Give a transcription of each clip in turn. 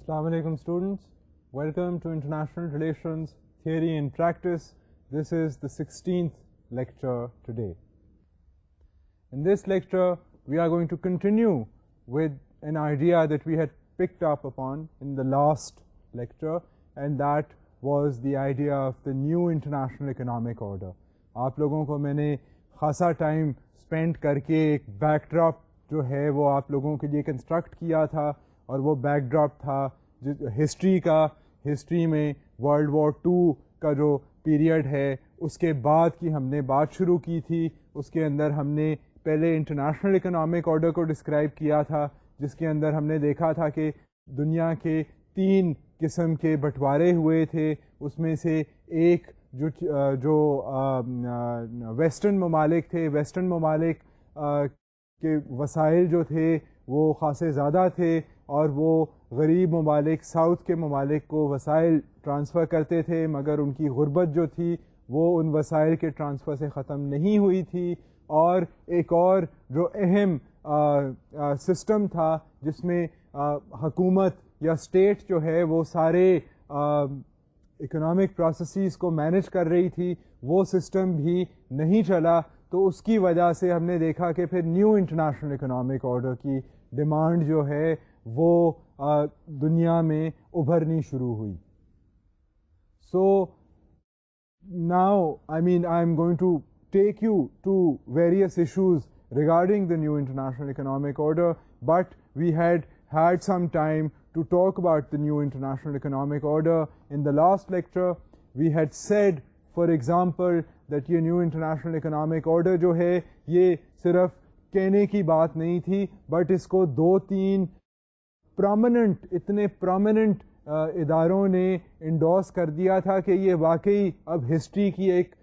Assalamu alaikum students. Welcome to International Relations Theory and Practice. This is the 16th lecture today. In this lecture, we are going to continue with an idea that we had picked up upon in the last lecture, and that was the idea of the new international economic order. آپ لوگوں کو میں نے خاصا time spend کر کے ایک back drop جو ہے وہ آپ لوگوں کے لیے کنسٹرکٹ کیا تھا، اور وہ بیک ڈراپ تھا ہسٹری میں ورلڈ وار 2 کا جو پیریڈ ہے اس کے بعد کی ہم نے بات شروع کی تھی. اس کے اندر ہم نے پہلے انٹرنیشنل اکنامک آرڈر کو ڈسکرائب کیا تھا، جس کے اندر ہم نے دیکھا تھا کہ دنیا کے 3 قسم کے بٹوارے ہوئے تھے. اس میں سے ایک جو ویسٹرن ممالک تھے، ویسٹرن ممالک کے وسائل جو تھے وہ خاصے زیادہ تھے، اور وہ غریب ممالک ساؤتھ کے ممالک کو وسائل ٹرانسفر کرتے تھے، مگر ان کی غربت جو تھی وہ ان وسائل کے ٹرانسفر سے ختم نہیں ہوئی تھی. اور ایک اور جو اہم سسٹم تھا جس میں حکومت یا اسٹیٹ جو ہے وہ سارے اکنامک پروسیسز کو مینیج کر رہی تھی، وہ سسٹم بھی نہیں چلا. تو اس کی وجہ سے ہم نے دیکھا کہ پھر نیو انٹرنیشنل اکنامک آرڈر کی ڈیمانڈ جو ہے وہ دنیا میں ابھرنی شروع ہوئی. So now I am going to take you to various issues regarding the new international economic order, but we had some time to talk about the new international economic order. In the last lecture we had said, for example, that یہ new international economic order جو ہے یہ صرف کہنے کی بات نہیں تھی، بٹ اس کو 2-3 اتنے پرومیننٹ اداروں نے انڈورس کر دیا تھا کہ یہ واقعی اب ہسٹری کی ایک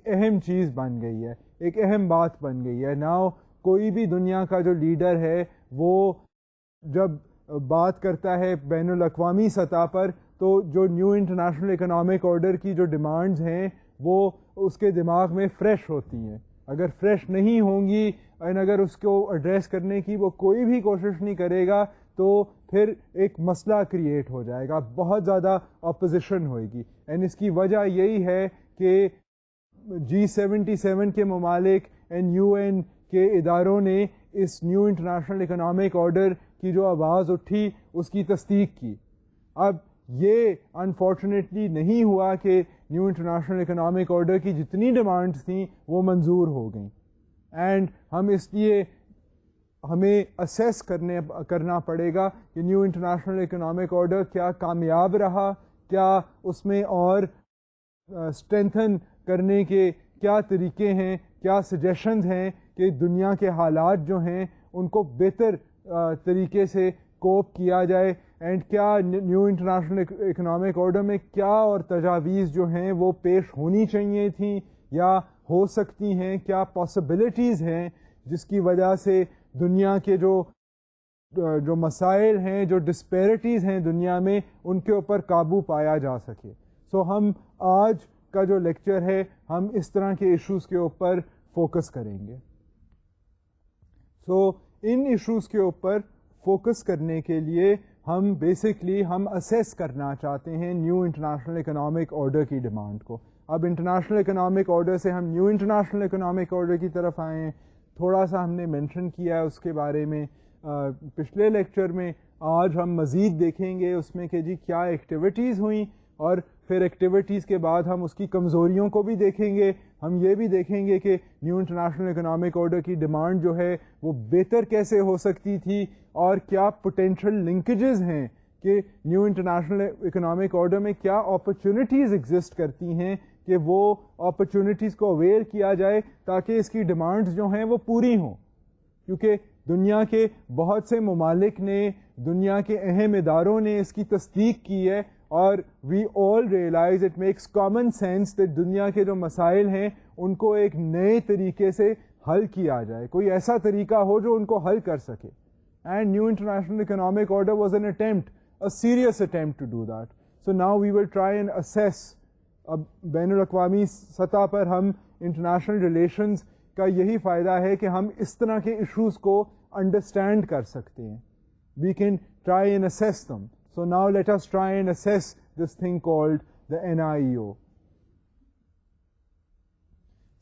اہم چیز بن گئی ہے، ایک اہم بات بن گئی ہے. ناؤ کوئی بھی دنیا کا جو لیڈر ہے وہ جب بات کرتا ہے بین الاقوامی سطح پر، تو جو نیو انٹرنیشنل اکنامک آرڈر کی جو ڈیمانڈز ہیں وہ اس کے دماغ میں فریش ہوتی ہیں. اگر فریش نہیں ہوں گی اور اگر اس کو ایڈریس کرنے کی وہ کوئی بھی کوشش نہیں کرے گا تو پھر ایک مسئلہ کریٹ ہو جائے گا، بہت زیادہ اپوزیشن ہوئے گی. اینڈ اس کی وجہ یہی ہے کہ G77 کے ممالک اینڈ UN کے اداروں نے اس نیو انٹرنیشنل اکنامک آرڈر کی جو آواز اٹھی اس کی تصدیق کی. اب یہ انفارچونیٹلی نہیں ہوا کہ نیو انٹرنیشنل اکنامک آرڈر کی جتنی ڈیمانڈس تھیں وہ منظور ہو گئیں. اینڈ ہم اس لیے ہمیں اسیس کرنا پڑے گا کہ نیو انٹرنیشنل اکنامک آرڈر کیا کامیاب رہا، کیا اس میں اور اسٹرینتھن کرنے کے کیا طریقے ہیں، کیا سجیشنز ہیں کہ دنیا کے حالات جو ہیں ان کو بہتر طریقے سے کوپ کیا جائے. اینڈ کیا نیو انٹرنیشنل اکنامک آرڈر میں کیا اور تجاویز جو ہیں وہ پیش ہونی چاہیے تھیں یا ہو سکتی ہیں، کیا پاسبلٹیز ہیں جس کی وجہ سے دنیا کے جو مسائل ہیں، جو ڈسپیرٹیز ہیں دنیا میں، ان کے اوپر قابو پایا جا سکے. سو ہم آج کا جو لیکچر ہے ہم اس طرح کے ایشوز کے اوپر فوکس کریں گے. سو ان ایشوز کے اوپر فوکس کرنے کے لیے ہم بیسکلی ہم اسیس کرنا چاہتے ہیں نیو انٹرنیشنل اکنامک آرڈر کی ڈیمانڈ کو. اب انٹرنیشنل اکنامک آرڈر سے ہم نیو انٹرنیشنل اکنامک آرڈر کی طرف آئے ہیں. تھوڑا سا ہم نے مینشن کیا ہے اس کے بارے میں پچھلے لیکچر میں. آج ہم مزید دیکھیں گے اس میں کہ جی کیا ایکٹیویٹیز ہوئیں، اور پھر ایکٹیویٹیز کے بعد ہم اس کی کمزوریوں کو بھی دیکھیں گے. ہم یہ بھی دیکھیں گے کہ نیو انٹرنیشنل اکنامک آرڈر کی ڈیمانڈ جو ہے وہ بہتر کیسے ہو سکتی تھی، اور کیا پوٹینشیل لنکیجز ہیں کہ نیو انٹرنیشنل اکنامک آرڈر میں کیا اپرچونیٹیز ایگزسٹ کرتی ہیں کہ وہ اپرچونیٹیز کو اویئر کیا جائے تاکہ اس کی ڈیمانڈز جو ہیں وہ پوری ہوں. کیونکہ دنیا کے بہت سے ممالک نے، دنیا کے اہم اداروں نے اس کی تصدیق کی ہے، اور we all realise it makes common sense کہ دنیا کے جو مسائل ہیں ان کو ایک نئے طریقے سے حل کیا جائے، کوئی ایسا طریقہ ہو جو ان کو حل کر سکے. And new international economic order was an attempt, a serious attempt to do that. So now we will try and assess. اب بین الاقوامی سطح پر ہم انٹرنیشنل ریلیشنز کا یہی فائدہ ہے کہ ہم اس طرح کے ایشوز کو انڈرسٹینڈ کر سکتے ہیں. We can try and assess them. So now let us try and assess this thing called the NIEO.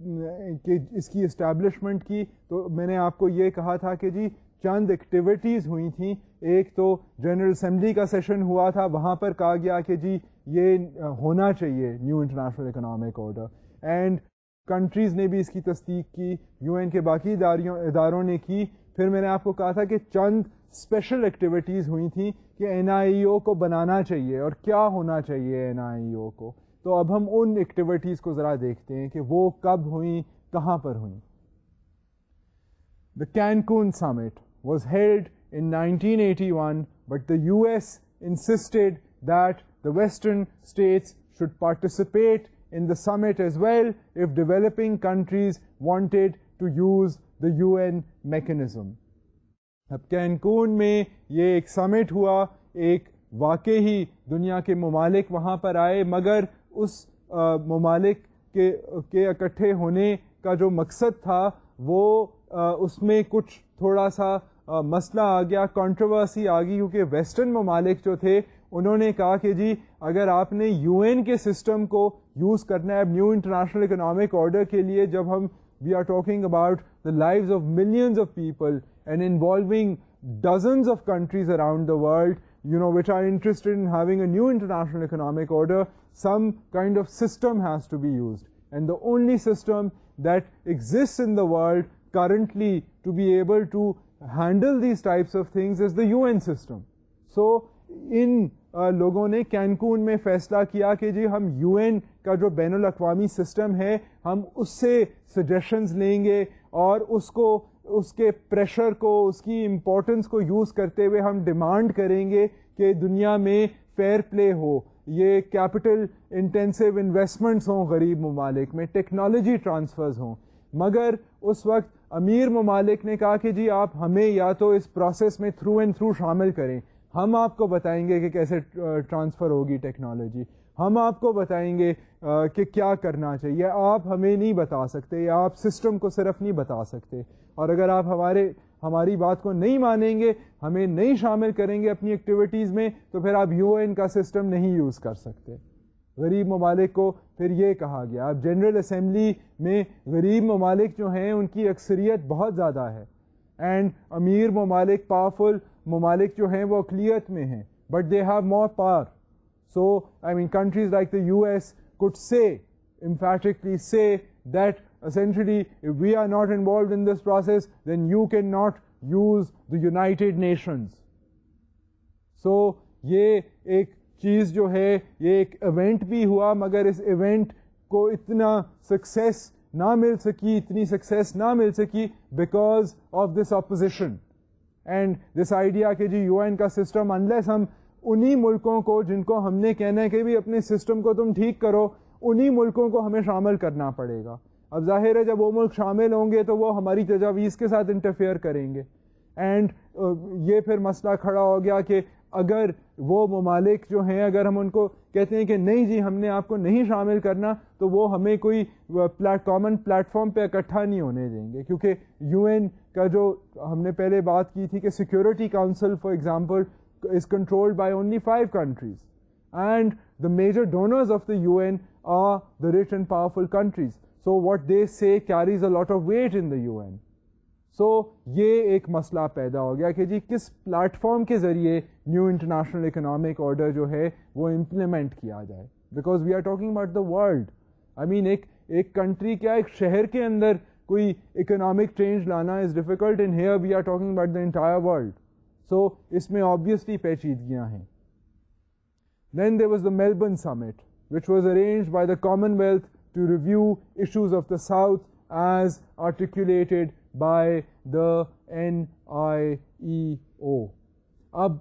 کہ اس کی اسٹیبلشمنٹ کی, تو میں نے آپ کو یہ کہا تھا کہ جی چند ایکٹیویٹیز ہوئی تھیں. ایک تو جنرل اسمبلی کا سیشن ہوا تھا, وہاں پر کہا گیا کہ جی یہ ہونا چاہیے new international economic order, and countries نے بھی اس کی تصدیق کی, یو این کے باقی اداروں نے کی. پھر میں نے آپ کو کہا تھا کہ چند اسپیشل ایکٹیویٹیز ہوئی تھیں کہ این آئی او کو بنانا چاہیے اور کیا ہونا چاہیے این آئی او کو. تو اب ہم ان ایکٹیویٹیز کو ذرا دیکھتے ہیں کہ وہ کب ہوئیں, کہاں پر ہوئیں. The Cancun summit was held in 1981, but the US insisted that the Western states should participate in the summit as well if developing countries wanted to use the UN mechanism. اب کینکون میں یہ ایک سمٹ ہوا, ایک واقعی دنیا کے ممالک وہاں پر آئے, مگر اس ممالک کے اکٹھے ہونے کا جو مقصد تھا وہ اس میں کچھ تھوڑا سا مسئلہ آ گیا, کنٹروورسی آ گئی, کیونکہ ویسٹرن ممالک جو تھے انہوں نے کہا کہ جی اگر آپ نے یو این کے سسٹم کو یوز کرنا ہے اب نیو انٹرنیشنل اکنامک آرڈر کے لیے, جب ہم we are talking about the lives of millions of people and involving dozens of countries around the world, you know, which are interested in having a new international economic order, some kind of system has to be used. And the only system that exists in the world currently to be able to handle these types of things is the UN system. So, in لوگوں نے کینکون میں فیصلہ کیا کہ جی ہم you N کا جو بین الاقوامی سسٹم ہے ہم اس سے سجیشنز لیں گے, اور اس کے پریشر کو, اس کی امپورٹنس کو یوز کرتے ہوئے ہم ڈیمانڈ کریں گے کہ دنیا میں فیئر پلے ہو, یہ کیپٹل انٹینسو انویسٹمنٹس ہوں غریب ممالک میں, ٹیکنالوجی ٹرانسفرز ہوں. مگر اس وقت امیر ممالک نے کہا کہ جی آپ ہمیں یا تو اس پروسیس میں تھرو اینڈ تھرو شامل کریں, ہم آپ کو بتائیں گے کہ کیسے ٹرانسفر ہوگی ٹیکنالوجی, ہم آپ کو بتائیں گے کہ کیا کرنا چاہیے, آپ ہمیں نہیں بتا سکتے, یا آپ سسٹم کو صرف نہیں بتا سکتے, اور اگر آپ ہماری بات کو نہیں مانیں گے, ہمیں نہیں شامل کریں گے اپنی ایکٹیویٹیز میں, تو پھر آپ یو این کا سسٹم نہیں یوز کر سکتے. غریب ممالک کو پھر یہ کہا گیا. اب جنرل اسمبلی میں غریب ممالک جو ہیں ان کی اکثریت بہت زیادہ ہے, اینڈ امیر ممالک, پاورفل ممالک جو ہیں وہ اقلیت میں ہیں, but they have more power. So I mean countries like the U S could say, emphatically say that essentially if we are not involved in this process then you cannot use the United Nations. So یہ ایک چیز جو ہے, یہ ایک event بھی ہوا, مگر اس ایونٹ کو اتنا سکسیس نہ مل سکی, اتنی سکسیس نہ مل سکی because of this opposition and this idea کہ جی یو این کا سسٹم انلیس ہم انہی ملکوں کو جن کو ہم نے کہنا ہے کہ بھی اپنے سسٹم کو تم ٹھیک کرو, انہی ملکوں کو ہمیں شامل کرنا پڑے گا. اب ظاہر ہے جب وہ ملک شامل ہوں گے تو وہ ہماری تجاویز کے ساتھ انٹرفیئر کریں گے, اینڈ یہ پھر مسئلہ کھڑا ہو گیا کہ اگر وہ ممالک جو ہیں اگر ہم ان کو کہتے ہیں کہ نہیں جی ہم نے آپ کو نہیں شامل کرنا, تو وہ ہمیں کوئی کامن پلیٹ فارم پہ اکٹھا نہیں ہونے دیں گے, کیونکہ یو این کا جو ہم نے پہلے بات کی تھی کہ security council for example is controlled by only 5 countries, and the major donors of the UN are the rich and powerful countries. So what they say carries a lot of weight in the UN. So یہ ایک مسئلہ پیدا ہو گیا کہ جی کس plate form کے ذریعے new international economic order جو ہے وہ امپلیمنٹ کیا جائے, because we are talking about the world. I mean ایک کنٹری کیا ایک شہر کے اندر کوئی اکنامک چینج لانا is difficult, and here we are talking about the entire world. So اس میں obviously پیچیدگیاں ہیں. Then there was the Melbourne summit, which was arranged by the Commonwealth to review issues of the South as articulated by the NIEO. اب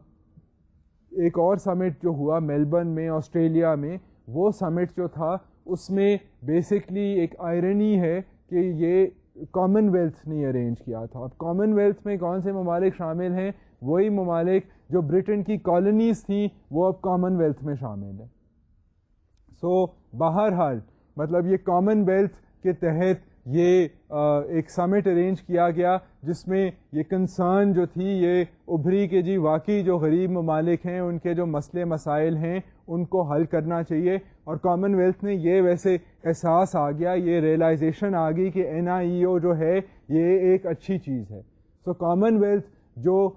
ایک اور سمٹ جو ہوا Melbourne میں Australia میں, وہ سمٹ جو تھا اس میں بیسکلی ایک آئرنی ہے کہ یہ کامن ویلتھ نے ارینج کیا تھا. اب کامن ویلتھ میں کون سے ممالک شامل ہیں؟ وہی ممالک جو برٹن کی کالونیز تھیں وہ اب کامن ویلتھ میں شامل ہیں. سو بہرحال مطلب یہ کامن ویلتھ کے تحت یہ ایک سمٹ ارینج کیا گیا جس میں یہ کنسرن جو تھی یہ ابھری کہ جی واقعی جو غریب ممالک ہیں ان کے جو مسئلے مسائل ہیں ان کو حل کرنا چاہیے، اور کامن ویلتھ میں یہ ویسے احساس آ گیا، یہ ریئلائزیشن آ گئی کہ NIEO جو ہے یہ ایک اچھی چیز ہے. سو کامن ویلتھ جو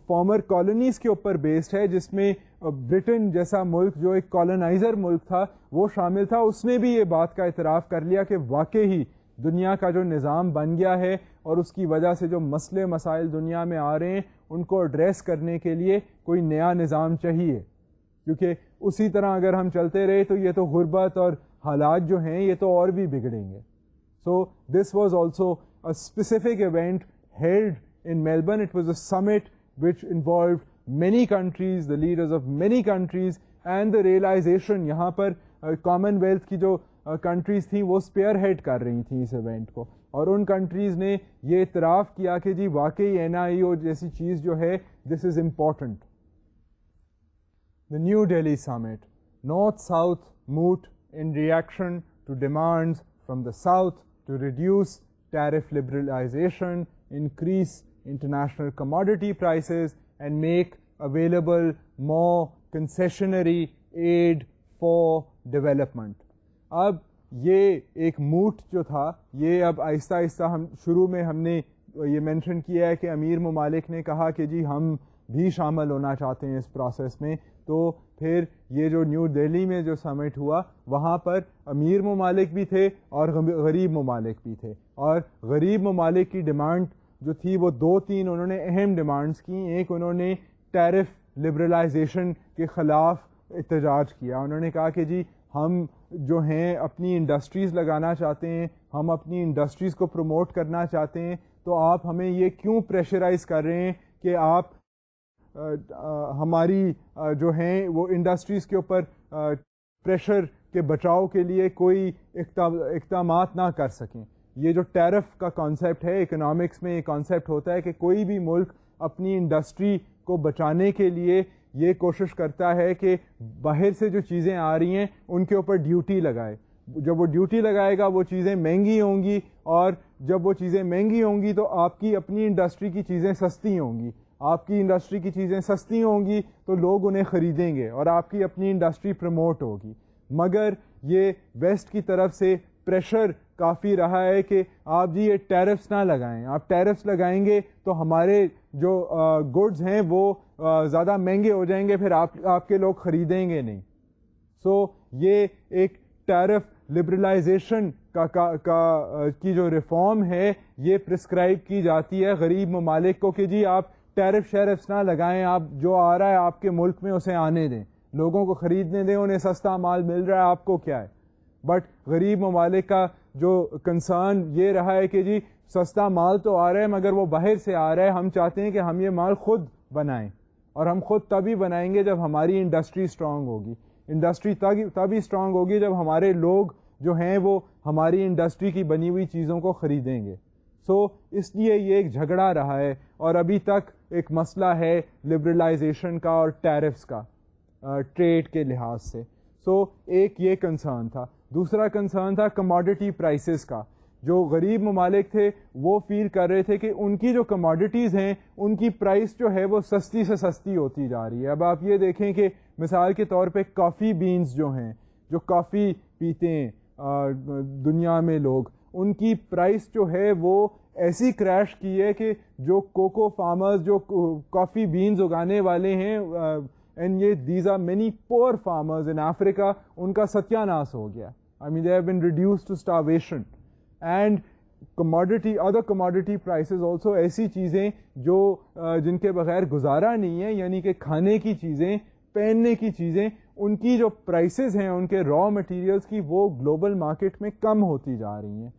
فارمر کالونیز کے اوپر بیسڈ ہے، جس میں برٹن جیسا ملک جو ایک کالونائزر ملک تھا وہ شامل تھا، اس نے بھی یہ بات کا اعتراف کر لیا کہ واقعی دنیا کا جو نظام بن گیا ہے اور اس کی وجہ سے جو مسئلے مسائل دنیا میں آ رہے ہیں ان کو ایڈریس کرنے کے لیے کوئی نیا نظام چاہیے، کیونکہ اسی طرح اگر ہم چلتے رہے تو یہ تو غربت اور حالات جو ہیں یہ تو اور بھی بگڑیں گے. So this was also a specific event held in Melbourne. It was a summit which involved many countries, the leaders of many countries, and the realization یہاں پر کامن ویلتھ کی جو کنٹریز تھیں وہ اسپیئر ہیڈ کر رہی تھیں اس event کو، اور ان کنٹریز نے یہ اعتراف کیا کہ جی واقعی NIEO جیسی چیز جو ہے this is important. The New Delhi Summit. North-South moot in reaction to demands from the South to reduce tariff liberalization, increase international commodity prices, and make available more concessionary aid for development. اب یہ ایک موٹ جو تھا یہ اب آہستہ آہستہ شروع میں ہم نے یہ مینشن کیا ہے کہ امیر ممالک نے کہا کہ جی ہم بھی شامل ہونا چاہتے ہیں اس پروسیس میں، تو پھر یہ جو نیو دہلی میں جو سمٹ ہوا وہاں پر امیر ممالک بھی تھے اور غریب ممالک بھی تھے، اور غریب ممالک کی ڈیمانڈ جو تھی وہ 2-3 انہوں نے اہم ڈیمانڈز کی. ایک انہوں نے ٹیرف لبرلائزیشن کے خلاف احتجاج کیا، انہوں نے کہا کہ جی ہم جو ہیں اپنی انڈسٹریز لگانا چاہتے ہیں، ہم اپنی انڈسٹریز کو پروموٹ کرنا چاہتے ہیں، تو آپ ہمیں یہ کیوں پریشرائز کر رہے ہیں کہ آپ ہماری جو ہیں وہ انڈسٹریز کے اوپر پریشر کے بچاؤ کے لیے کوئی اقدامات نہ کر سکیں. یہ جو ٹیرف کا کانسیپٹ ہے اکنامکس میں، یہ کانسیپٹ ہوتا ہے کہ کوئی بھی ملک اپنی انڈسٹری کو بچانے کے لیے یہ کوشش کرتا ہے کہ باہر سے جو چیزیں آ رہی ہیں ان کے اوپر ڈیوٹی لگائے. جب وہ ڈیوٹی لگائے گا وہ چیزیں مہنگی ہوں گی، اور جب وہ چیزیں مہنگی ہوں گی تو آپ کی اپنی انڈسٹری کی چیزیں سستی ہوں گی. آپ کی انڈسٹری کی چیزیں سستی ہوں گی تو لوگ انہیں خریدیں گے اور آپ کی اپنی انڈسٹری پروموٹ ہوگی. مگر یہ ویسٹ کی طرف سے پریشر کافی رہا ہے کہ آپ جی یہ ٹیرفس نہ لگائیں، آپ ٹیرفس لگائیں گے تو ہمارے جو گڈز ہیں وہ زیادہ مہنگے ہو جائیں گے، پھر آپ کے لوگ خریدیں گے نہیں. سو یہ ایک ٹیرف لبرلائزیشن کی جو ریفارم ہے یہ پرسکرائب کی جاتی ہے غریب ممالک کو کہ جی آپ ٹیرف شیرفس نہ لگائیں، آپ جو آ رہا ہے آپ کے ملک میں اسے آنے دیں، لوگوں کو خریدنے دیں، انہیں سستا مال مل رہا ہے، آپ کو کیا ہے. بٹ غریب ممالک کا جو کنسرن یہ رہا ہے کہ جی سستا مال تو آ رہا ہے مگر وہ باہر سے آ رہا ہے، ہم چاہتے ہیں کہ ہم یہ مال خود بنائیں، اور ہم خود تبھی بنائیں گے جب ہماری انڈسٹری اسٹرانگ ہوگی. انڈسٹری تبھی اسٹرانگ ہوگی جب ہمارے لوگ جو ہیں وہ ہماری انڈسٹری کی بنی ہوئی چیزوں کو خریدیں گے. سو اس لیے یہ ایک جھگڑا رہا ہے اور ابھی تک ایک مسئلہ ہے لبرلائزیشن کا اور ٹیرفس کا ٹریڈ کے لحاظ سے. سو ایک یہ کنسرن تھا. دوسرا کنسرن تھا کموڈٹی پرائسز کا. جو غریب ممالک تھے وہ فیل کر رہے تھے کہ ان کی جو کموڈٹیز ہیں ان کی پرائس جو ہے وہ سستی سے سستی ہوتی جا رہی ہے. اب آپ یہ دیکھیں کہ مثال کے طور پہ کافی بینز جو ہیں، جو کافی پیتے ہیں دنیا میں لوگ، ان کی پرائس جو ہے وہ ایسی کریش کی ہے کہ جو کوکو فارمرز جو کافی بینز اگانے والے ہیں، اینڈ یہ these are many poor farmers in Africa, ان کا ستیہ ناش ہو گیا. I mean they have been reduced to starvation. And other commodity prices also, ایسی چیزیں جو جن کے بغیر گزارا نہیں ہے، یعنی کہ کھانے کی چیزیں، پہننے کی چیزیں، ان کی جو پرائسز ہیں ان کے را مٹیریلز کی وہ گلوبل مارکیٹ میں کم ہوتی جا رہی ہیں.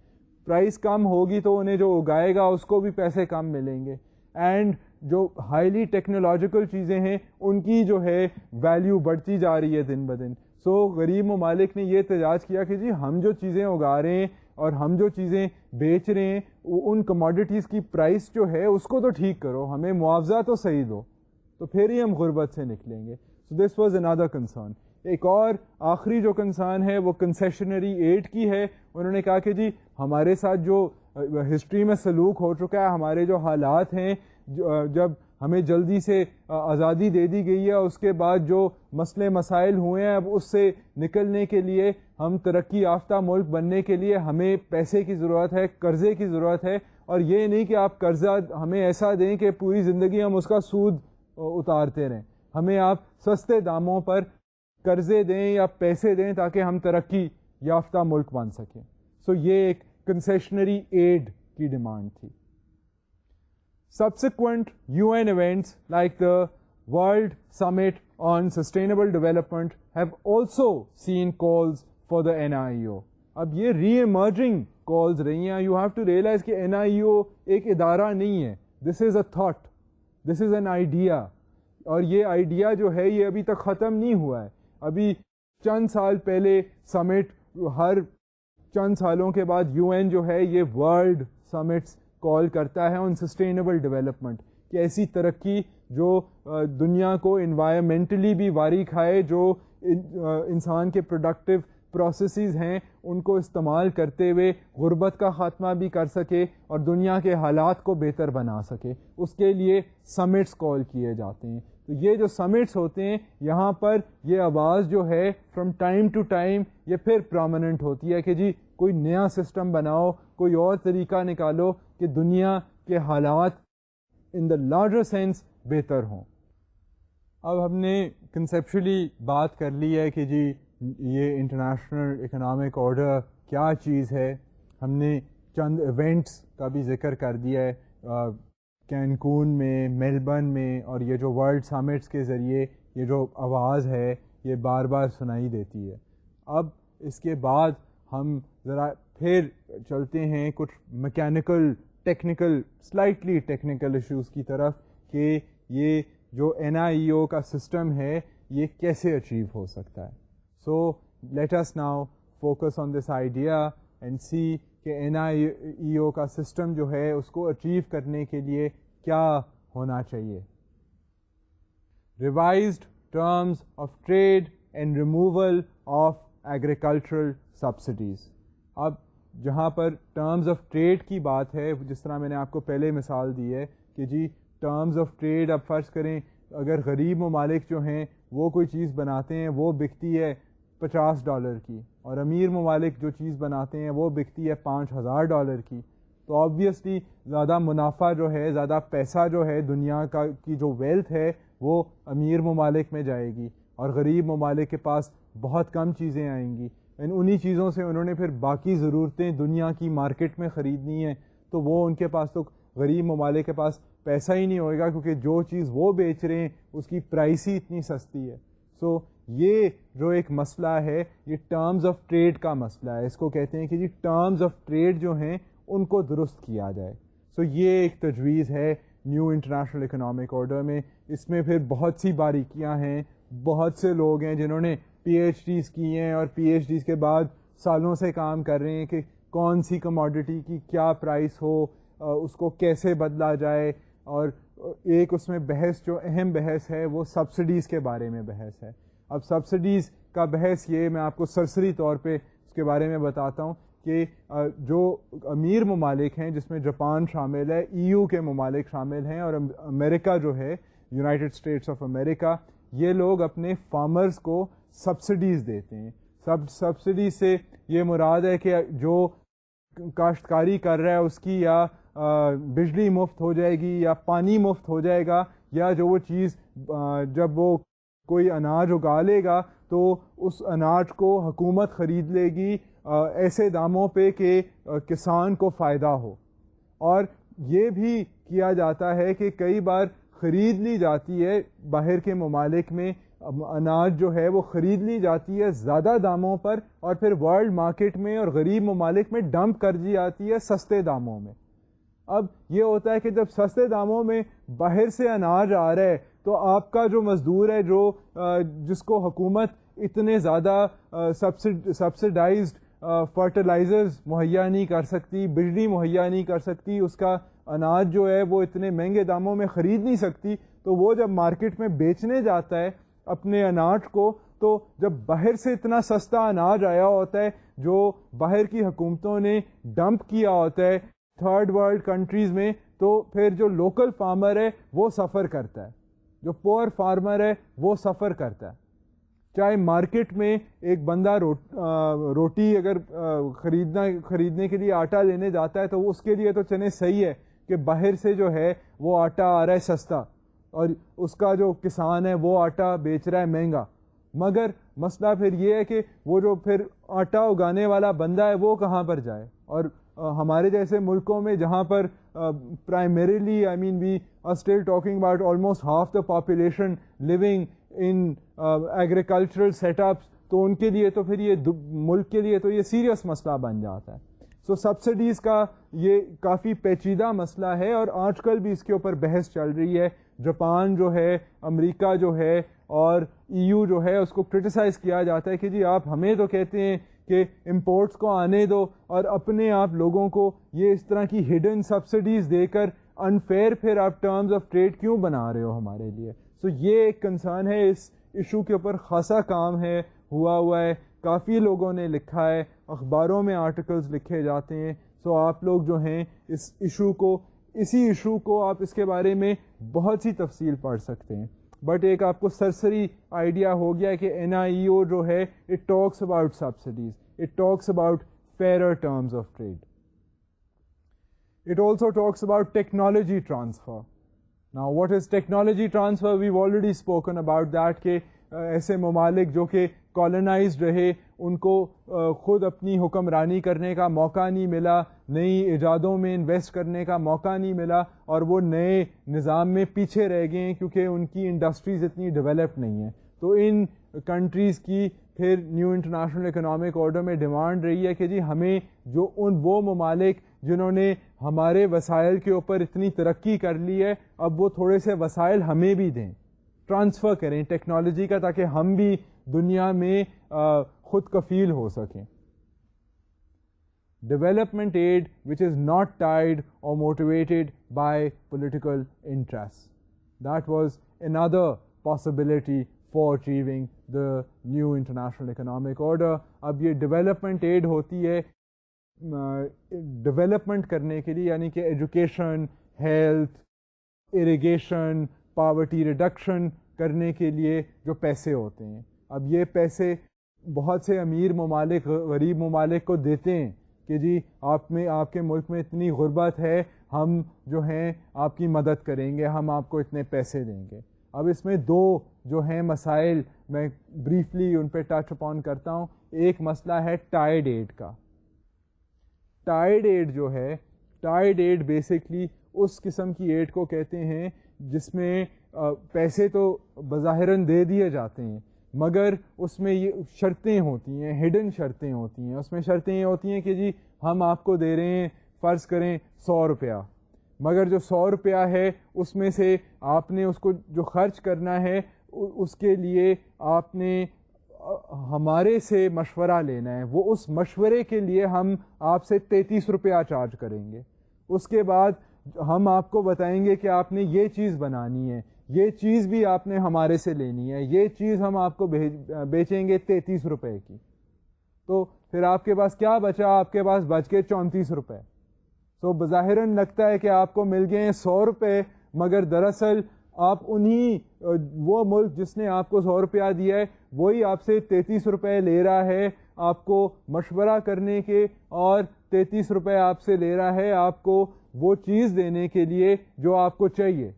پرائس کم ہوگی تو انہیں جو اگائے گا اس کو بھی پیسے کم ملیں گے، اینڈ جو ہائیلی ٹیکنالوجیکل چیزیں ہیں ان کی جو ہے ویلیو بڑھتی جا رہی ہے دن بدن. سو غریب ممالک نے یہ احتجاج کیا کہ جی ہم جو چیزیں اگا رہے ہیں اور ہم جو چیزیں بیچ رہے ہیں ان کموڈٹیز کی پرائس جو ہے اس کو تو ٹھیک کرو، ہمیں معاوضہ تو صحیح دو، تو پھر ہی ہم غربت سے نکلیں گے. So this was another concern. ایک اور آخری جو کنسرن ہے وہ کنسیشنری ایڈ کی ہے. انہوں نے کہا کہ جی ہمارے ساتھ جو ہسٹری میں سلوک ہو چکا ہے, ہمارے جو حالات ہیں, جب ہمیں جلدی سے آزادی دے دی گئی ہے, اس کے بعد جو مسئلے مسائل ہوئے ہیں, اب اس سے نکلنے کے لیے, ہم ترقی یافتہ ملک بننے کے لیے ہمیں پیسے کی ضرورت ہے, قرضے کی ضرورت ہے. اور یہ نہیں کہ آپ قرضہ ہمیں ایسا دیں کہ پوری زندگی ہم اس کا سود اتارتے رہیں. ہمیں آپ سستے داموں پر قرضے دیں یا پیسے دیں تاکہ ہم ترقی یافتہ ملک بن سکیں. سو یہ ایک کنسیشنری ایڈ کی ڈیمانڈ تھی. Subsequent UN events like the World Summit on Sustainable Development have also seen calls for the NIEO. اب یہ ری ایمرجنگ کالز رہی ہیں. یو ہیو ٹو ریئلائز کہ NIEO ایک ادارہ نہیں ہے. This is a thought, this is an idea. اور یہ آئیڈیا جو ہے یہ ابھی تک ختم نہیں ہوا ہے. ابھی چند سال پہلے سمٹ, ہر چند سالوں کے بعد UN جو ہے یہ ورلڈ سمٹس کال کرتا ہے آن سسٹینیبل ڈیولپمنٹ, کہ ایسی ترقی جو دنیا کو انوائرمنٹلی بھی واری کھائے, جو انسان کے پروڈکٹیو پروسیسز ہیں ان کو استعمال کرتے ہوئے غربت کا خاتمہ بھی کر سکے اور دنیا کے حالات کو بہتر بنا سکے. اس کے لیے سمٹس کال کیے جاتے ہیں. تو یہ جو سمٹس ہوتے ہیں یہاں پر یہ آواز جو ہے فرام ٹائم ٹو ٹائم یہ پھر پرومیننٹ ہوتی ہے کہ جی کوئی نیا سسٹم بناؤ, کوئی اور طریقہ نکالو کہ دنیا کے حالات ان دا لارجر سینس بہتر ہوں. اب ہم نے کنسیپشلی بات کر لی ہے کہ جی یہ انٹرنیشنل اکنامک آرڈر کیا چیز ہے. ہم نے چند ایونٹس کا بھی ذکر کر دیا ہے, کینکون میں, میلبرن میں, اور یہ جو ورلڈ سمٹس کے ذریعے یہ جو آواز ہے یہ بار بار سنائی دیتی ہے. اب اس کے بعد ہم ذرا پھر چلتے ہیں کچھ mechanical technical slightly technical issues کی طرف کہ یہ جو NIEO کا سسٹم ہے یہ کیسے اچیو ہو سکتا ہے. So let us now focus on this idea and see کہ NIEO کا سسٹم جو ہے اس کو اچیو کرنے کے لیے کیا ہونا چاہیے. Revised terms of trade and removal of agricultural subsidies. اب جہاں پر ٹرمز آف ٹریڈ کی بات ہے, جس طرح میں نے آپ کو پہلے مثال دی ہے کہ جی ٹرمز آف ٹریڈ, اب فرض کریں اگر غریب ممالک جو ہیں وہ کوئی چیز بناتے ہیں وہ بکتی ہے $50 کی, اور امیر ممالک جو چیز بناتے ہیں وہ بکتی ہے $5000 کی, تو آبویسلی زیادہ منافع جو ہے, زیادہ پیسہ جو ہے دنیا کا کی جو ویلتھ ہے وہ امیر ممالک میں جائے گی, اور غریب ممالک کے پاس بہت کم چیزیں آئیں گی. انہی چیزوں سے انہوں نے پھر باقی ضرورتیں دنیا کی مارکیٹ میں خریدنی ہیں, تو وہ ان کے پاس تو غریب ممالک کے پاس پیسہ ہی نہیں ہوئے گا, کیونکہ جو چیز وہ بیچ رہے ہیں اس کی پرائس ہی اتنی سستی ہے. سو یہ جو ایک مسئلہ ہے یہ ٹرمز آف ٹریڈ کا مسئلہ ہے. اس کو kehte ہیں کہ جی ٹرمز آف ٹریڈ جو ہیں ان کو درست کیا جائے. سو یہ ایک تجویز ہے نیو انٹرنیشنل اکنامک آرڈر میں. اس میں پھر بہت سی باریکیاں ہیں, بہت سے لوگ ہیں جنہوں نے PhDs کی ہیں اور PhDs کے بعد سالوں سے کام کر رہے ہیں کہ کون سی کموڈٹی کی کیا پرائس ہو, اس کو کیسے بدلا جائے. اور ایک اس میں بحث جو اہم بحث ہے وہ سبسڈیز کے بارے میں بحث ہے. اب سبسڈیز کا بحث یہ میں آپ کو سرسری طور پہ اس کے بارے میں بتاتا ہوں کہ جو امیر ممالک ہیں جس میں جاپان شامل ہے, EU کے ممالک شامل ہیں, اور امریکہ جو ہے یونائٹڈ اسٹیٹس آف امریکہ, یہ لوگ اپنے فارمرز کو سبسڈیز دیتے ہیں. سبسڈی سے یہ مراد ہے کہ جو کاشتکاری کر رہا ہے اس کی یا بجلی مفت ہو جائے گی یا پانی مفت ہو جائے گا, یا جو وہ چیز جب وہ کوئی اناج اگا لے گا تو اس اناج کو حکومت خرید لے گی ایسے داموں پہ کہ کسان کو فائدہ ہو. اور یہ بھی کیا جاتا ہے کہ کئی بار خرید لی جاتی ہے باہر کے ممالک میں, اناج جو ہے وہ خرید لی جاتی ہے زیادہ داموں پر, اور پھر ورلڈ مارکیٹ میں اور غریب ممالک میں ڈمپ کر دی جاتی ہے سستے داموں میں. اب یہ ہوتا ہے کہ جب سستے داموں میں باہر سے اناج آ رہا ہے تو آپ کا جو مزدور ہے جو جس کو حکومت اتنے زیادہ سبسڈائزڈ فرٹیلائزرز مہیا نہیں کر سکتی, بجلی مہیا نہیں کر سکتی, اس کا اناج جو ہے وہ اتنے مہنگے داموں میں خرید نہیں سکتی, تو وہ جب مارکیٹ میں بیچنے جاتا ہے اپنے اناج کو تو جب باہر سے اتنا سستا اناج آیا ہوتا ہے جو باہر کی حکومتوں نے ڈمپ کیا ہوتا ہے تھرڈ ورلڈ کنٹریز میں، تو پھر جو لوکل فارمر ہے وہ سفر کرتا ہے، جو پور فارمر ہے وہ سفر کرتا ہے. چاہے مارکیٹ میں ایک بندہ روٹی اگر خریدنے کے لیے آٹا لینے جاتا ہے تو اس کے لیے تو چنے صحیح ہے کہ باہر سے جو ہے وہ آٹا آ رہا ہے سستا اور اس کا جو کسان ہے وہ آٹا بیچ رہا ہے مہنگا. مگر مسئلہ پھر یہ ہے کہ وہ جو پھر آٹا اگانے والا بندہ ہے وہ کہاں پر جائے. اور ہمارے جیسے ملکوں میں جہاں پر primarily we are still talking about almost half the population living in agricultural setups, تو ان کے لیے تو پھر یہ ملک کے لیے تو یہ سیریس مسئلہ بن جاتا ہے. سو سبسڈیز کا یہ کافی پیچیدہ مسئلہ ہے اور آج کل بھی اس کے اوپر بحث چل رہی ہے. جاپان جو ہے، امریکہ جو ہے اور EU جو ہے اس کو کرٹیسائز کیا جاتا ہے کہ جی آپ ہمیں تو کہتے ہیں کہ امپورٹس کو آنے دو اور اپنے آپ لوگوں کو یہ اس طرح کی ہڈن سبسڈیز دے کر انفیئر پھر آپ ٹرمز آف ٹریڈ کیوں بنا رہے ہو ہمارے لیے. سو یہ ایک کنسرن ہے. اس ایشو کے اوپر خاصا کام ہے ہوا ہے، کافی لوگوں نے لکھا ہے، اخباروں میں آرٹیکلز لکھے جاتے ہیں. سو آپ لوگ جو ہیں اسی ایشو کو آپ اس کے بارے میں بہت سی تفصیل پڑھ سکتے ہیں. بٹ ایک آپ کو سرسری آئیڈیا ہو گیا کہ NIEO جو ہے it talks about subsidies, it talks about fairer terms of trade. It also talks about technology transfer. Now what is technology transfer? We've already spoken about that کہ ایسے ممالک جو کہ کالونائزڈ رہے ان کو خود اپنی حکمرانی کرنے کا موقع نہیں ملا، نئی ایجادوں میں انویسٹ کرنے کا موقع نہیں ملا اور وہ نئے نظام میں پیچھے رہ گئے ہیں کیونکہ ان کی انڈسٹریز اتنی ڈیولپ نہیں ہیں. تو ان کنٹریز کی پھر نیو انٹرنیشنل اکنامک آرڈر میں ڈیمانڈ رہی ہے کہ جی ہمیں جو وہ ممالک جنہوں نے ہمارے وسائل کے اوپر اتنی ترقی کر لی ہے اب وہ تھوڑے سے وسائل ہمیں بھی دیں، ٹرانسفر کریں ٹیکنالوجی کا، تاکہ ہم بھی دنیا میں خود کفیل ہو سکیں. Development aid which is not tied or motivated by political interests. That was another possibility for achieving the new international economic order. اب یہ ڈیولپمنٹ ایڈ ہوتی ہے ڈیولپمنٹ کرنے کے لیے، یعنی کہ education, health, irrigation, poverty reduction کرنے کے لیے جو پیسے ہوتے ہیں. اب یہ پیسے بہت سے امیر ممالک غریب ممالک کو دیتے ہیں کہ جی آپ کے ملک میں اتنی غربت ہے، ہم جو ہیں آپ کی مدد کریں گے، ہم آپ کو اتنے پیسے دیں گے. اب اس میں دو جو ہیں مسائل میں بریفلی ان پہ ٹچ اپون کرتا ہوں. ایک مسئلہ ہے ٹائیڈ ایڈ کا. ٹائیڈ ایڈ جو ہے، ٹائیڈ ایڈ بیسکلی اس قسم کی ایڈ کو کہتے ہیں جس میں پیسے تو بظاہراً دے دیے جاتے ہیں مگر اس میں یہ شرطیں ہوتی ہیں، ہڈن شرطیں ہوتی ہیں. اس میں شرطیں یہ ہوتی ہیں کہ جی ہم آپ کو دے رہے ہیں فرض کریں 100 روپیہ، مگر جو 100 روپیہ ہے اس میں سے آپ نے اس کو جو خرچ کرنا ہے اس کے لیے آپ نے ہمارے سے مشورہ لینا ہے. وہ اس مشورے کے لیے ہم آپ سے 33 روپیہ چارج کریں گے. اس کے بعد ہم آپ کو بتائیں گے کہ آپ نے یہ چیز بنانی ہے، یہ چیز بھی آپ نے ہمارے سے لینی ہے، یہ چیز ہم آپ کو بیچیں گے 33 روپے کی. تو پھر آپ کے پاس کیا بچا؟ آپ کے پاس بچ کے 34 روپے. تو بظاہراً لگتا ہے کہ آپ کو مل گئے ہیں 100 روپے، مگر دراصل آپ وہ ملک جس نے آپ کو 100 روپیہ دیا ہے وہی آپ سے 33 روپے لے رہا ہے آپ کو مشورہ کرنے کے، اور 33 روپے آپ سے لے رہا ہے آپ کو وہ چیز دینے کے لیے جو آپ کو چاہیے.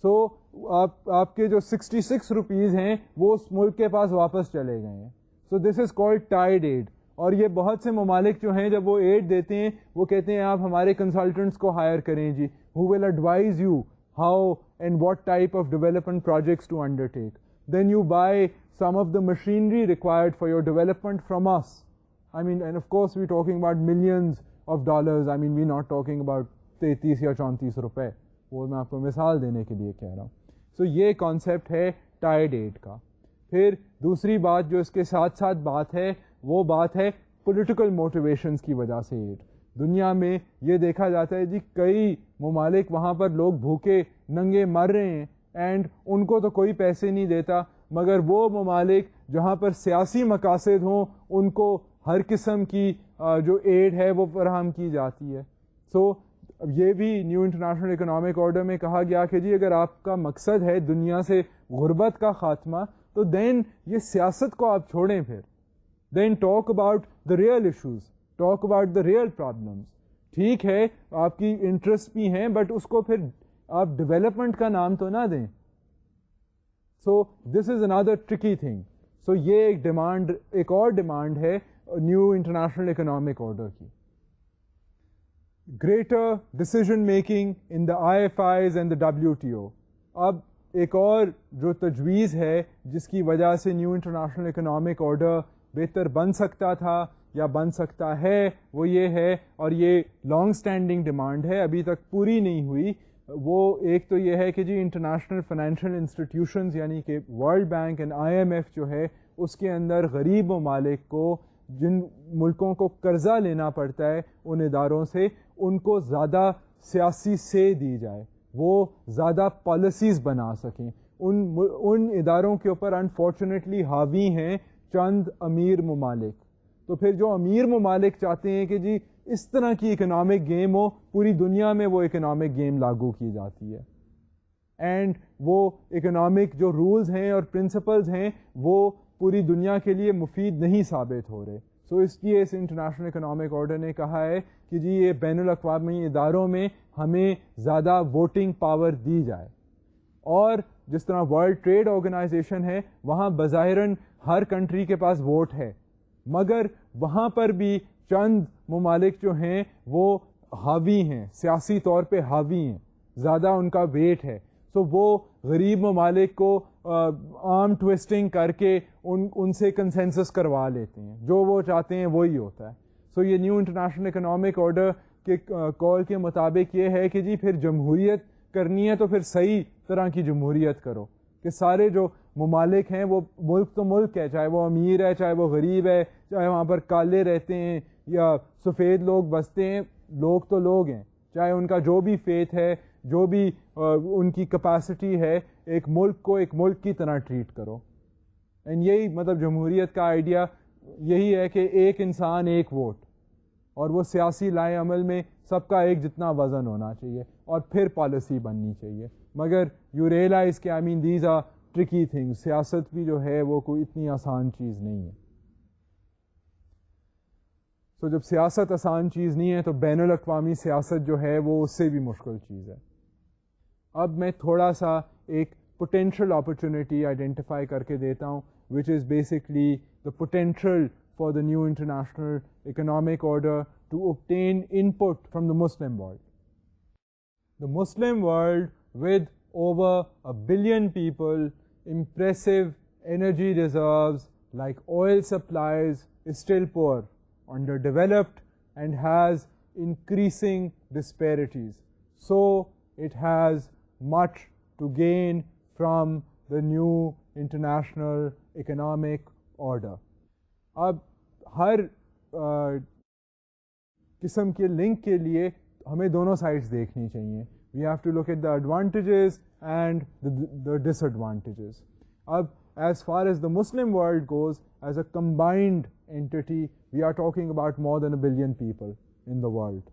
سو آپ کے جو 66 روپیز ہیں وہ اس ملک کے پاس واپس چلے گئے ہیں. سو this is called tied add. اور یہ بہت سے ممالک جو ہیں جب وہ ایڈ دیتے ہیں وہ کہتے ہیں آپ ہمارے کنسلٹنٹس کو ہائر کریں جی who will advise you how and what type of development projects to undertake. Then you buy some of the machinery required for your development from us. And of course we're talking about millions of dollars. We're not talking about 33 یا 34 روپے. وہ میں آپ کو مثال دینے کے لیے کہہ رہا ہوں. سو یہ کانسیپٹ ہے ٹائیڈ ایڈ کا. پھر دوسری بات جو اس کے ساتھ ساتھ بات ہے وہ بات ہے پولیٹیکل موٹیویشنز کی وجہ سے ایڈ. دنیا میں یہ دیکھا جاتا ہے جی کئی ممالک وہاں پر لوگ بھوکے ننگے مر رہے ہیں اینڈ ان کو تو کوئی پیسے نہیں دیتا، مگر وہ ممالک جہاں پر سیاسی مقاصد ہوں ان کو ہر قسم کی جو ایڈ ہے وہ فراہم کی جاتی ہے. سو یہ بھی نیو انٹرنیشنل اکنامک آرڈر میں کہا گیا کہ جی اگر آپ کا مقصد ہے دنیا سے غربت کا خاتمہ تو دین یہ سیاست کو آپ چھوڑیں, پھر then talk about the real issues, talk about the real problems. ٹھیک ہے آپ کی انٹرسٹ بھی ہیں بٹ اس کو پھر آپ ڈیولپمنٹ کا نام تو نہ دیں. سو this is another tricky thing. سو یہ ایک ڈیمانڈ, ایک اور ڈیمانڈ ہے نیو انٹرنیشنل اکنامک آرڈر کی. Greater decision making in the I F Is and the WTO. اب ایک اور جو تجویز ہے جس کی وجہ سے نیو انٹرنیشنل اکنامک آرڈر بہتر بن سکتا تھا یا بن سکتا ہے وہ یہ ہے, اور یہ لانگ سٹینڈنگ ڈیمانڈ ہے, ابھی تک پوری نہیں ہوئی. وہ ایک تو یہ ہے کہ جی انٹرنیشنل فائنینشیل انسٹیٹیوشنز یعنی کہ ورلڈ بینک اینڈ IMF جو ہے اس کے اندر غریب ممالک کو, جن ملکوں کو قرضہ لینا پڑتا ہے ان اداروں سے, ان کو زیادہ سیاسی سے دی جائے, وہ زیادہ پالیسیز بنا سکیں. ان اداروں کے اوپر انفارچونیٹلی حاوی ہیں چند امیر ممالک. تو پھر جو امیر ممالک چاہتے ہیں کہ جی اس طرح کی اکنامک گیم ہو, پوری دنیا میں وہ اکنامک گیم لاگو کی جاتی ہے, اینڈ وہ اکنامک جو رولز ہیں اور پرنسپلز ہیں وہ پوری دنیا کے لیے مفید نہیں ثابت ہو رہے. سو اس لیے اس انٹرنیشنل اکنامک آرڈر نے کہا ہے کہ جی یہ بین الاقوامی اداروں میں ہمیں زیادہ ووٹنگ پاور دی جائے. اور جس طرح ورلڈ ٹریڈ آرگنائزیشن ہے وہاں بظاہراً ہر کنٹری کے پاس ووٹ ہے, مگر وہاں پر بھی چند ممالک جو ہیں وہ حاوی ہیں, سیاسی طور پہ حاوی ہیں, زیادہ ان کا ویٹ ہے. سو وہ غریب ممالک کو آرم ٹویسٹنگ کر کے ان سے کنسنسس کروا لیتے ہیں, جو وہ چاہتے ہیں وہی ہوتا ہے. سو یہ نیو انٹرنیشنل اکنامک آرڈر کے کال کے مطابق یہ ہے کہ جی پھر جمہوریت کرنی ہے تو پھر صحیح طرح کی جمہوریت کرو, کہ سارے جو ممالک ہیں وہ ملک تو ملک ہے, چاہے وہ امیر ہے چاہے وہ غریب ہے, چاہے وہاں پر کالے رہتے ہیں یا سفید لوگ بستے ہیں, لوگ تو لوگ ہیں, چاہے ان کا جو بھی فیتھ ہے, جو بھی ان کی کیپیسٹی ہے, ایک ملک کو ایک ملک کی طرح ٹریٹ کرو. اینڈ یہی مطلب جمہوریت کا آئیڈیا یہی ہے کہ ایک انسان ایک ووٹ, اور وہ سیاسی لائے عمل میں سب کا ایک جتنا وزن ہونا چاہیے, اور پھر پالیسی بننی چاہیے. مگر یو ریئلائز کہ دیز آر ٹرکی تھنگس, سیاست بھی جو ہے وہ کوئی اتنی آسان چیز نہیں ہے. تو جب سیاست آسان چیز نہیں ہے تو بین الاقوامی سیاست جو ہے وہ اس سے بھی مشکل چیز ہے. اب میں تھوڑا سا ایک پوٹینشیل اپرچونیٹی آئیڈینٹیفائی کر کے دیتا ہوں, which is basically the potential for the new international economic order to obtain input from the Muslim world. The Muslim world, with over 1 billion people, impressive energy reserves like oil supplies, is still poor, underdeveloped, and has increasing disparities. So it has much to gain from the new international economic order. اب ہر قسم کے link کے لیے ہمیں دونوں sides دیکھنی چاہیے. We have to look at the advantages and the disadvantages. اب as far as the Muslim world goes, as a combined entity, we are talking about more than 1 billion people in the world.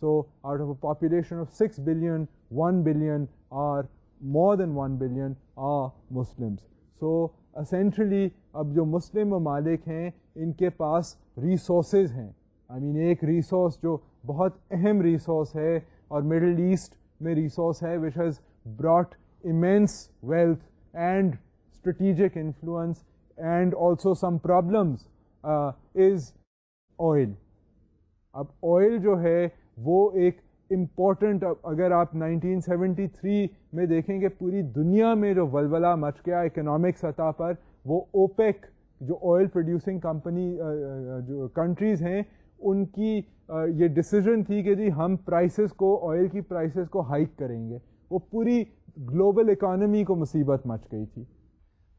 So out of a population of 6 billion, 1 billion are more than 1 billion are Muslims. So essentially اب جو مسلم ممالک ہیں ان کے پاس resources ہیں. ایک resource جو بہت اہم ریسورس ہے اور مڈل ایسٹ میں ریسورس ہے, which has brought immense wealth and strategic influence and also some problems, is oil. اب آئل جو ہے وہ ایک امپورٹنٹ, اگر آپ 1973 میں دیکھیں کہ پوری دنیا میں جو ولولہ مچ گیا اکنامک سطح پر, وہ اوپیک جو آئل پروڈیوسنگ کمپنی جو کنٹریز ہیں ان کی یہ ڈیسیژن تھی کہ جی ہم پرائسز کو, آئل کی پرائسز کو ہائک کریں گے. وہ پوری گلوبل اکانومی کو مصیبت مچ گئی تھی.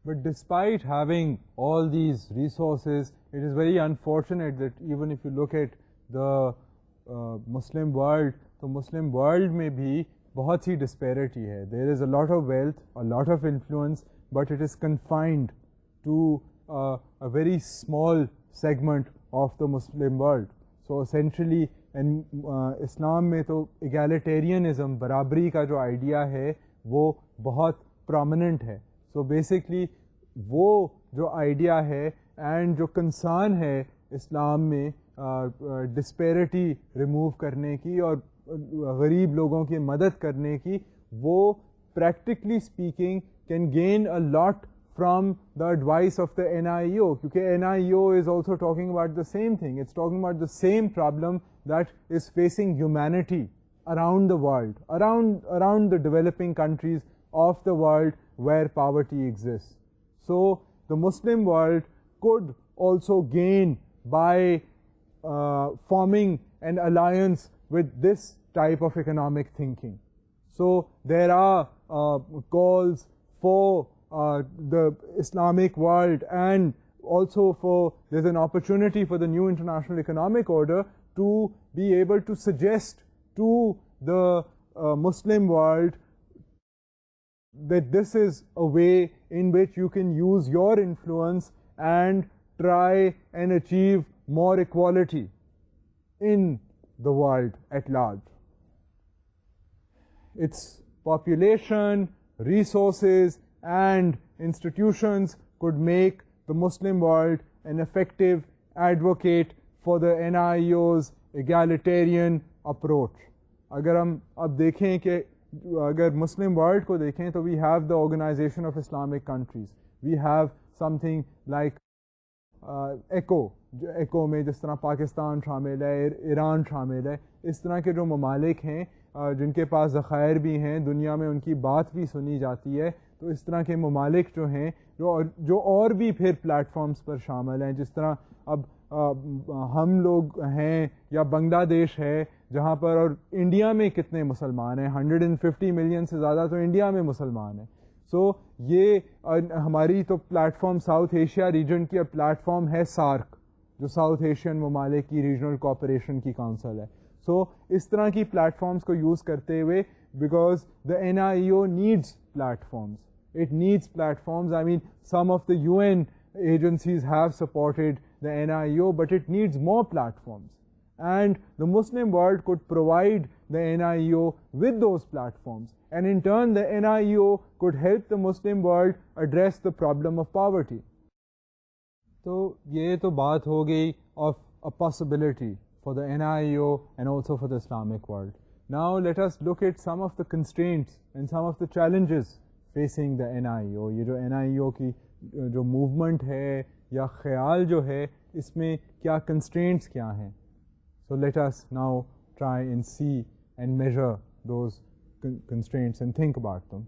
But despite having all these resources, it is very unfortunate that even if you look at the Muslim world, تو مسلم ورلڈ میں بھی بہت سی ڈسپیرٹی ہے. There is a lot of wealth, a lot of influence, but it is confined to a very small segment of the Muslim world. So essentially اسلام میں تو ایگیلیٹیرینزم برابری کا جو آئیڈیا ہے وہ بہت پرومیننٹ ہے. سو بیسکلی وہ جو آئیڈیا ہے اینڈ جو کنسرن ہے اسلام میں ڈسپیرٹی ریموو کرنے کی اور غریب لوگوں کی مدد کرنے کی, وہ practically speaking can gain a lot from the advice of the NIEO, because NIEO is also talking about the same thing. It's talking about the same problem that is facing humanity around the world, around the developing countries of the world where poverty exists. So the Muslim world could also gain by forming an alliance with this type of economic thinking. So there are calls for the Islamic world, and also there's an opportunity for the new international economic order to be able to suggest to the Muslim world that this is a way in which you can use your influence and try and achieve more equality in the world at large. Its population, resources and institutions could make the Muslim world an effective advocate for the NIEO's egalitarian approach. اگر ہم اب دیکھیں کہ اگر Muslim world کو دیکھیں تو we have the organisation of Islamic countries, we have something like ECO میں جس طرح پاکستان شامل ہے, ایران شامل ہے, اس طرح کے جو ممالک ہیں جن کے پاس ذخائر بھی ہیں, دنیا میں ان کی بات بھی سنی جاتی ہے, تو اس طرح کے ممالک جو ہیں جو اور بھی پھر پلیٹ فارمز پر شامل ہیں, جس طرح اب ہم لوگ ہیں یا بنگلہ دیش ہے جہاں پر, اور انڈیا میں کتنے مسلمان ہیں, 150 ملین سے زیادہ تو انڈیا میں مسلمان ہیں. سو یہ ہماری تو plate form south Asia region کی پلیٹ فارم ہے سارک, جو ساؤتھ ایشین ممالک کی ریجنل کوآپریشن کی کونسل ہے. سو اس طرح کی پلیٹ فارمز کو یوز کرتے ہوئے, because the NIEO needs platforms, it needs platforms. I mean, some of the UN agencies have supported the NIEO, but it needs more platforms. And the Muslim world could provide the NIEO with those platforms. And in turn, the NIEO could help the Muslim world address the problem of poverty. So, یہ تو بات ہو گئی of a possibility for the NIEO and also for the Islamic world. Now, let us look at some of the constraints and some of the challenges facing the NIEO. یہ جو NIEO کی جو movement ہے یا خیال جو ہے, اس میں کیا کنسٹرینٹس کیا ہیں. So let us now try and see and major those constraints and think about them.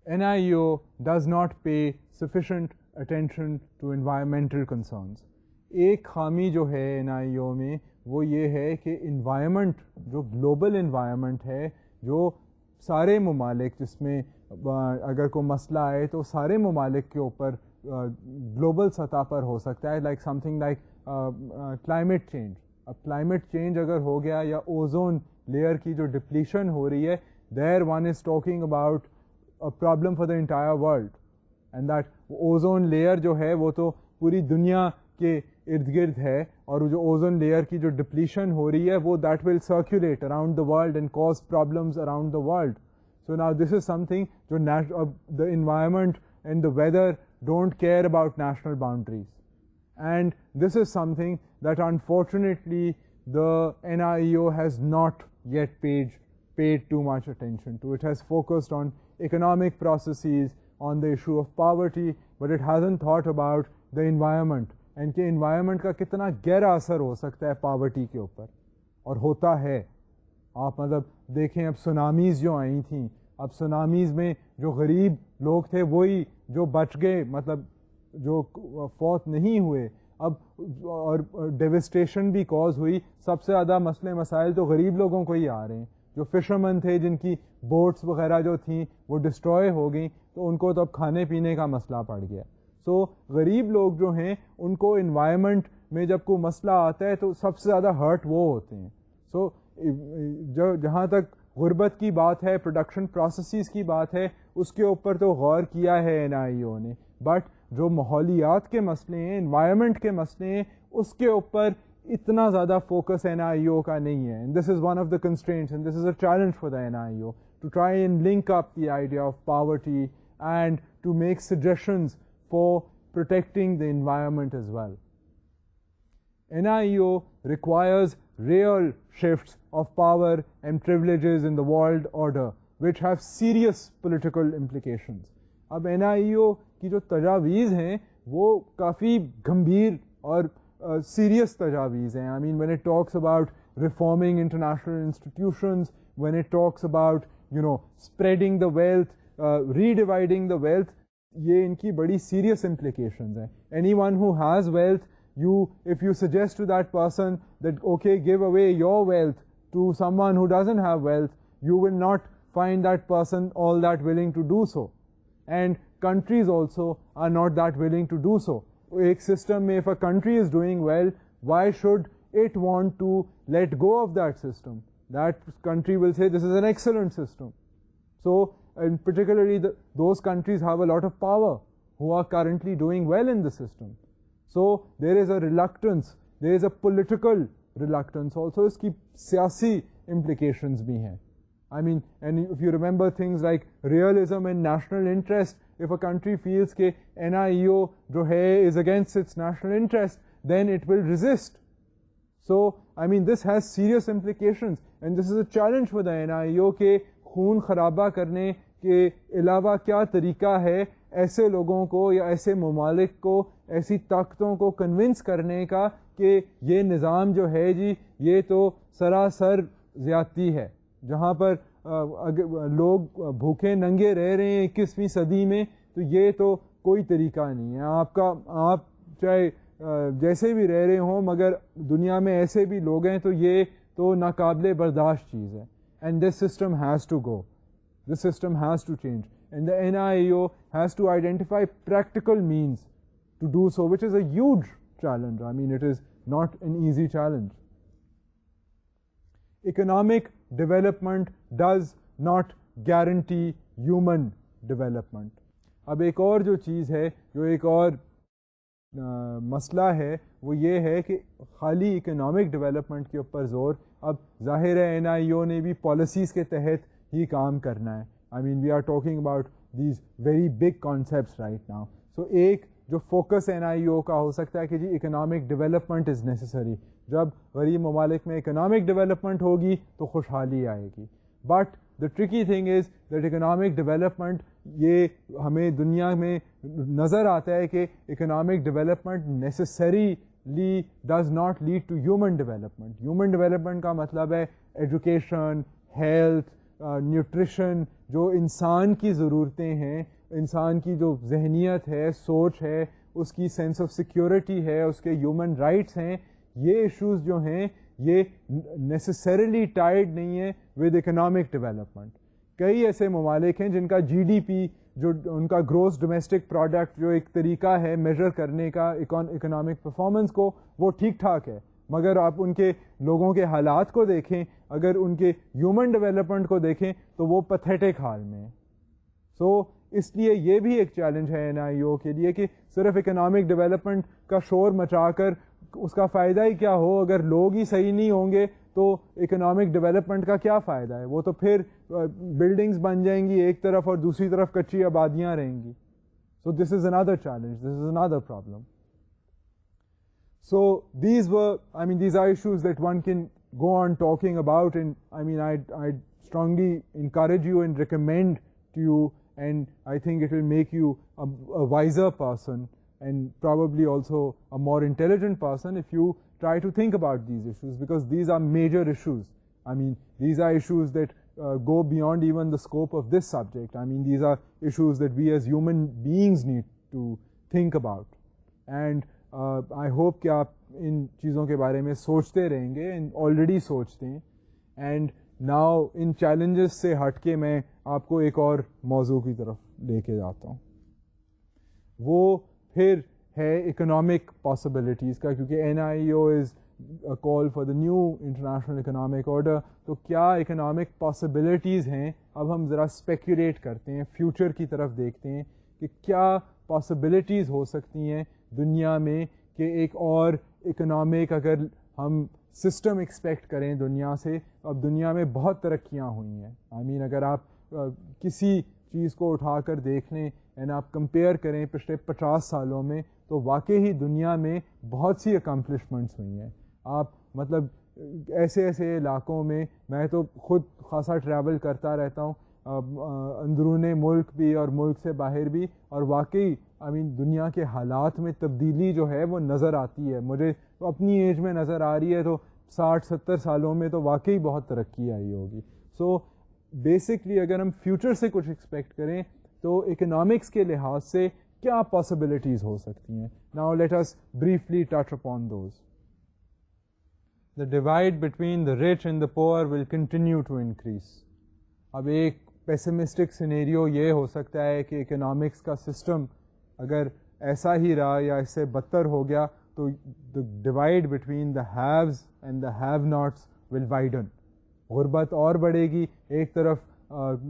NIEO does not pay sufficient attention to environmental concerns. ایک خامی جو ہے NIEO میں وہ یہ ہے کہ انوائرمنٹ, جو گلوبل انوائرمنٹ ہے, جو سارے ممالک, جس میں اگر کوئی مسئلہ آئے تو سارے ممالک کے اوپر گلوبل سطح پر ہو سکتا ہے, like some thing like climate change. اب کلائمیٹ چینج اگر ہو گیا یا اوزون لیئر کی جو ڈپلیشن ہو رہی ہے, there one is talking about a problem for the entire world, and that ozone layer جو ہے وہ تو پوری دنیا کے ارد گرد ہے, اور جو اوزون لیئر کی جو ڈپلیشن ہو رہی ہے وہ that will circulate around the world and cause problems around the world. So now this is something جو the environment and the weather don't care about national boundaries, and this is something that unfortunately the NIEO has not yet paid too much attention to. It has focused on economic processes, on the issue of poverty, but it hasn't thought about the environment, and کہ environment کا کتنا گہرا اثر ہو سکتا ہے poverty کے اوپر, اور ہوتا ہے. آپ مطلب دیکھیں اب سونامیز جو آئی تھیں, اب سونامیز میں جو غریب لوگ تھے وہی جو بچ گئے, مطلب جو فوت نہیں ہوئے, اب اور ڈیوسٹیشن بھی کاز ہوئی. سب سے زیادہ مسئلے مسائل تو غریب لوگوں کو ہی آ رہے ہیں, جو فشرمن تھے جن کی بوٹس وغیرہ جو تھیں وہ ڈسٹروائے ہو گئیں, تو ان کو تو اب کھانے پینے کا مسئلہ پڑ گیا. سو غریب لوگ جو ہیں ان کو انوائرمنٹ میں جب کوئی مسئلہ آتا ہے تو سب سے زیادہ ہرٹ وہ ہوتے ہیں. سو جہاں تک غربت کی بات ہے, پروڈکشن پروسیسز کی بات ہے, اس کے اوپر تو غور کیا ہے NIEO نے, بٹ جو ماحولیات کے مسئلے ہیں, انوائرمنٹ کے مسئلے ہیں, اس کے اوپر اتنا زیادہ فوکس NIEO کا نہیں ہے. This is one of the constraints and this is a challenge for the NIEO to try and link up the idea of poverty and to make suggestions for protecting the environment as well. NIEO requires real shifts of power and privileges in the world order which have serious political implications. اب NIEO کی جو تجاویز ہیں وہ کافی گمبھیر اور serious تجاویز ہیں. I mean when it talks about reforming international institutions, when it talks about spreading the wealth, redividing the wealth, یہ ان کی بڑی سیریس implications ہیں. Anyone who has wealth, if you suggest to that person that okay, give away your wealth to someone who doesn't have wealth, you will not find that person all that willing to do so. And countries also are not that willing to do so. ایک system میں if a country is doing well, why should it want to let go of that system? That country will say this is an excellent system. So and particularly those countries have a lot of power who are currently doing well in the system. So there is a reluctance, there is a political reluctance also. اس کی سیاسی implications بھی ہیں. I mean, and if you remember things like realism and national interest, if a country feels کہ NIEO جو ہے is against its national interest, then it will resist. So I mean this has serious implications and this is a challenge for the NIEO کہ خون خرابہ کرنے کے علاوہ کیا طریقہ ہے ایسے لوگوں کو یا ایسے ممالک کو, ایسی طاقتوں کو کنونس کرنے کا کہ یہ نظام جو ہے جی یہ تو سراسر زیادتی ہے, جہاں پر لوگ بھوکے ننگے رہ رہے ہیں 21ویں صدی میں, تو یہ تو کوئی طریقہ نہیں ہے. آپ چاہے جیسے بھی رہ رہے ہوں مگر دنیا میں ایسے بھی لوگ ہیں تو یہ تو ناقابل برداشت چیز ہے. And this system has to go. This system has to change. And the NIEO has to identify practical means to do so, which is a huge challenge. I mean, it is not an easy challenge. Economic development does not guarantee human development. اب ایک اور جو چیز ہے, جو ایک اور مسئلہ ہے, وہ یہ ہے کہ خالی اکنامک ڈیولپمنٹ کے اوپر زور, اب ظاہر ہے NIEO نے بھی پالیسیز کے تحت ہی کام کرنا ہے. I mean we are talking about these very big concepts right now. So ایک جو فوکس NIEO کا ہو سکتا ہے کہ جی اکنامک ڈیولپمنٹ از نیسسری. جب غریب ممالک میں اکنامک ڈیولپمنٹ ہوگی تو خوشحالی آئے گی. But the tricky thing is that economic development, یہ ہمیں دنیا میں نظر آتا ہے کہ economic development necessarily does not lead to human development. Human development کا مطلب ہے ایجوکیشن, ہیلتھ, نیوٹریشن, جو انسان کی ضرورتیں ہیں, انسان کی جو ذہنیت ہے, سوچ ہے, اس کی سینس آف سیکیورٹی ہے, اس کے ہیومن رائٹس ہیں, یہ ایشوز جو ہیں یہ نیسسریلی ٹائڈ نہیں ہیں ود اکنامک ڈیولپمنٹ. کئی ایسے ممالک ہیں جن کا GDP, جو ان کا گروس ڈومیسٹک پروڈکٹ, جو ایک طریقہ ہے میجر کرنے کا اکنامک پرفارمنس کو, وہ ٹھیک ٹھاک ہے, مگر آپ ان کے لوگوں کے حالات کو دیکھیں, اگر ان کے ہیومن ڈیولپمنٹ کو دیکھیں تو وہ پیتھیٹک حال میں ہے. سو اس لیے یہ بھی ایک چیلنج ہے NIEO کے لیے کہ صرف اکنامک ڈیولپمنٹ کا شور مچا کر اس کا فائدہ ہی کیا ہو, اگر لوگ ہی صحیح نہیں ہوں گے تو اکنامک ڈیولپمنٹ کا کیا فائدہ ہے. وہ تو پھر بلڈنگز بن جائیں گی ایک طرف اور دوسری طرف کچی آبادیاں رہیں گی. So this is another challenge, this is another problem. So these are issues that one can go on talking about, and I mean I'd strongly encourage you and recommend to you, and I think it will make you a wiser person and probably also a more intelligent person if you try to think about these issues, because these are major issues. I mean these are issues that go beyond even the scope of this subject. I mean these are issues that we as human beings need to think about, and I hope کہ آپ ان چیزوں کے بارے میں سوچتے رہیں گے, and already سوچتے ہیں. And now ان چیلنجز سے ہٹ کے میں آپ کو ایک اور موضوع کی طرف لے کے جاتا ہوں. وہ پھر ہے اکنامک پاسبلٹیز کا, کیونکہ NIEO is a call for the new international economic order. تو کیا اکنامک پاسبلٹیز ہیں, اب ہم ذرا اسپیکولیٹ کرتے ہیں, فیوچر کی طرف دیکھتے ہیں کہ کیا پاسبلٹیز ہو سکتی ہیں دنیا میں کہ ایک اور اکنامک اگر ہم سسٹم ایکسپیکٹ کریں دنیا سے. اب دنیا میں بہت ترقیاں ہوئی ہیں. اگر آپ کسی چیز کو اٹھا کر دیکھ لیں اینڈ آپ کمپیئر کریں پچھلے 50 سالوں میں, تو واقعی دنیا میں بہت سی اکمپلشمنٹس ہوئی ہیں. آپ مطلب ایسے ایسے علاقوں میں تو خود خاصا ٹریول کرتا رہتا ہوں, اندرون ملک بھی اور ملک سے باہر بھی, اور واقعی دنیا کے حالات میں تبدیلی جو ہے وہ نظر آتی ہے. مجھے اپنی ایج میں نظر آ رہی ہے, تو 60-70 سالوں میں تو واقعی بہت ترقی آئی ہوگی. سو بیسکلی اگر ہم فیوچر سے کچھ ایکسپیکٹ کریں تو اکنامکس کے لحاظ سے کیا پاسبلٹیز ہو سکتی ہیں. Now let us briefly touch upon those. The divide between the rich and the poor will continue to increase. اب ایک پیسمسٹک سینیریو یہ ہو سکتا ہے کہ اکنامکس کا سسٹم اگر ایسا ہی رہا یا اس سے بدتر ہو گیا تو the divide between the haves and the have nots will widen. غربت اور بڑھے گی. ایک طرف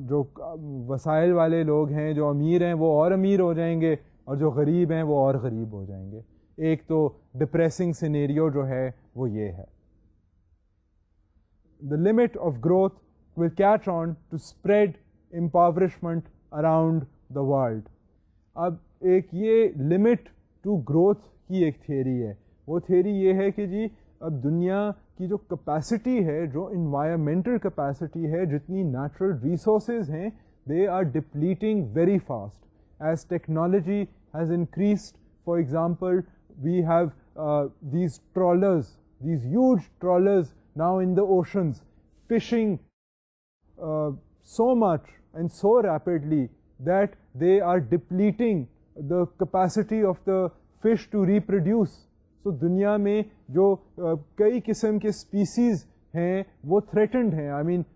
جو وسائل والے لوگ ہیں, جو امیر ہیں, وہ اور امیر ہو جائیں گے, اور جو غریب ہیں وہ اور غریب ہو جائیں گے. ایک تو ڈپریسنگ سینیریو جو ہے وہ یہ ہے. The limit of growth will catch on to spread impoverishment around the world. اب ایک یہ لمٹ ٹو گروتھ کی ایک تھیوری ہے. وہ تھیوری یہ ہے کہ جی اب دنیا کی جو کیپیسٹی ہے, جو انوائرمنٹل کیپیسٹی ہے, جتنی نیچرل ریسورسز ہیں, they are depleting very fast. As technology has increased, for example, we have these trawlers, these huge trawlers now in the oceans, fishing so much and so rapidly that they are depleting the capacity of the fish to reproduce. So دنیا میں جو کئی قسم کے species ہیں وہ threatened ہیں.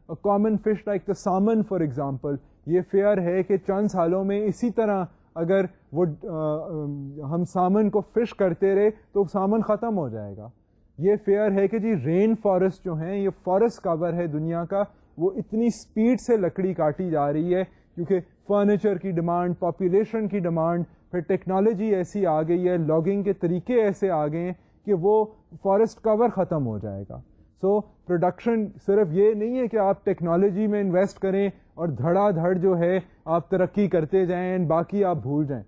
a common fish like the salmon for example, یہ فیئر ہے کہ چند سالوں میں اسی طرح اگر وہ ہم سامن کو فش کرتے رہے تو سامن ختم ہو جائے گا. یہ فیئر ہے کہ جی رین فارسٹ جو ہیں, یہ فارسٹ کور ہے دنیا کا, وہ اتنی سپیڈ سے لکڑی کاٹی جا رہی ہے کیونکہ فرنیچر کی ڈیمانڈ, پاپولیشن کی ڈیمانڈ, پھر ٹیکنالوجی ایسی آ گئی ہے, لاگنگ کے طریقے ایسے آ گئے ہیں کہ وہ فارسٹ کور ختم ہو جائے گا. سو پروڈکشن صرف یہ نہیں ہے کہ آپ ٹیکنالوجی میں انویسٹ کریں اور دھڑا دھڑ جو ہے آپ ترقی کرتے جائیں and باقی آپ بھول جائیں.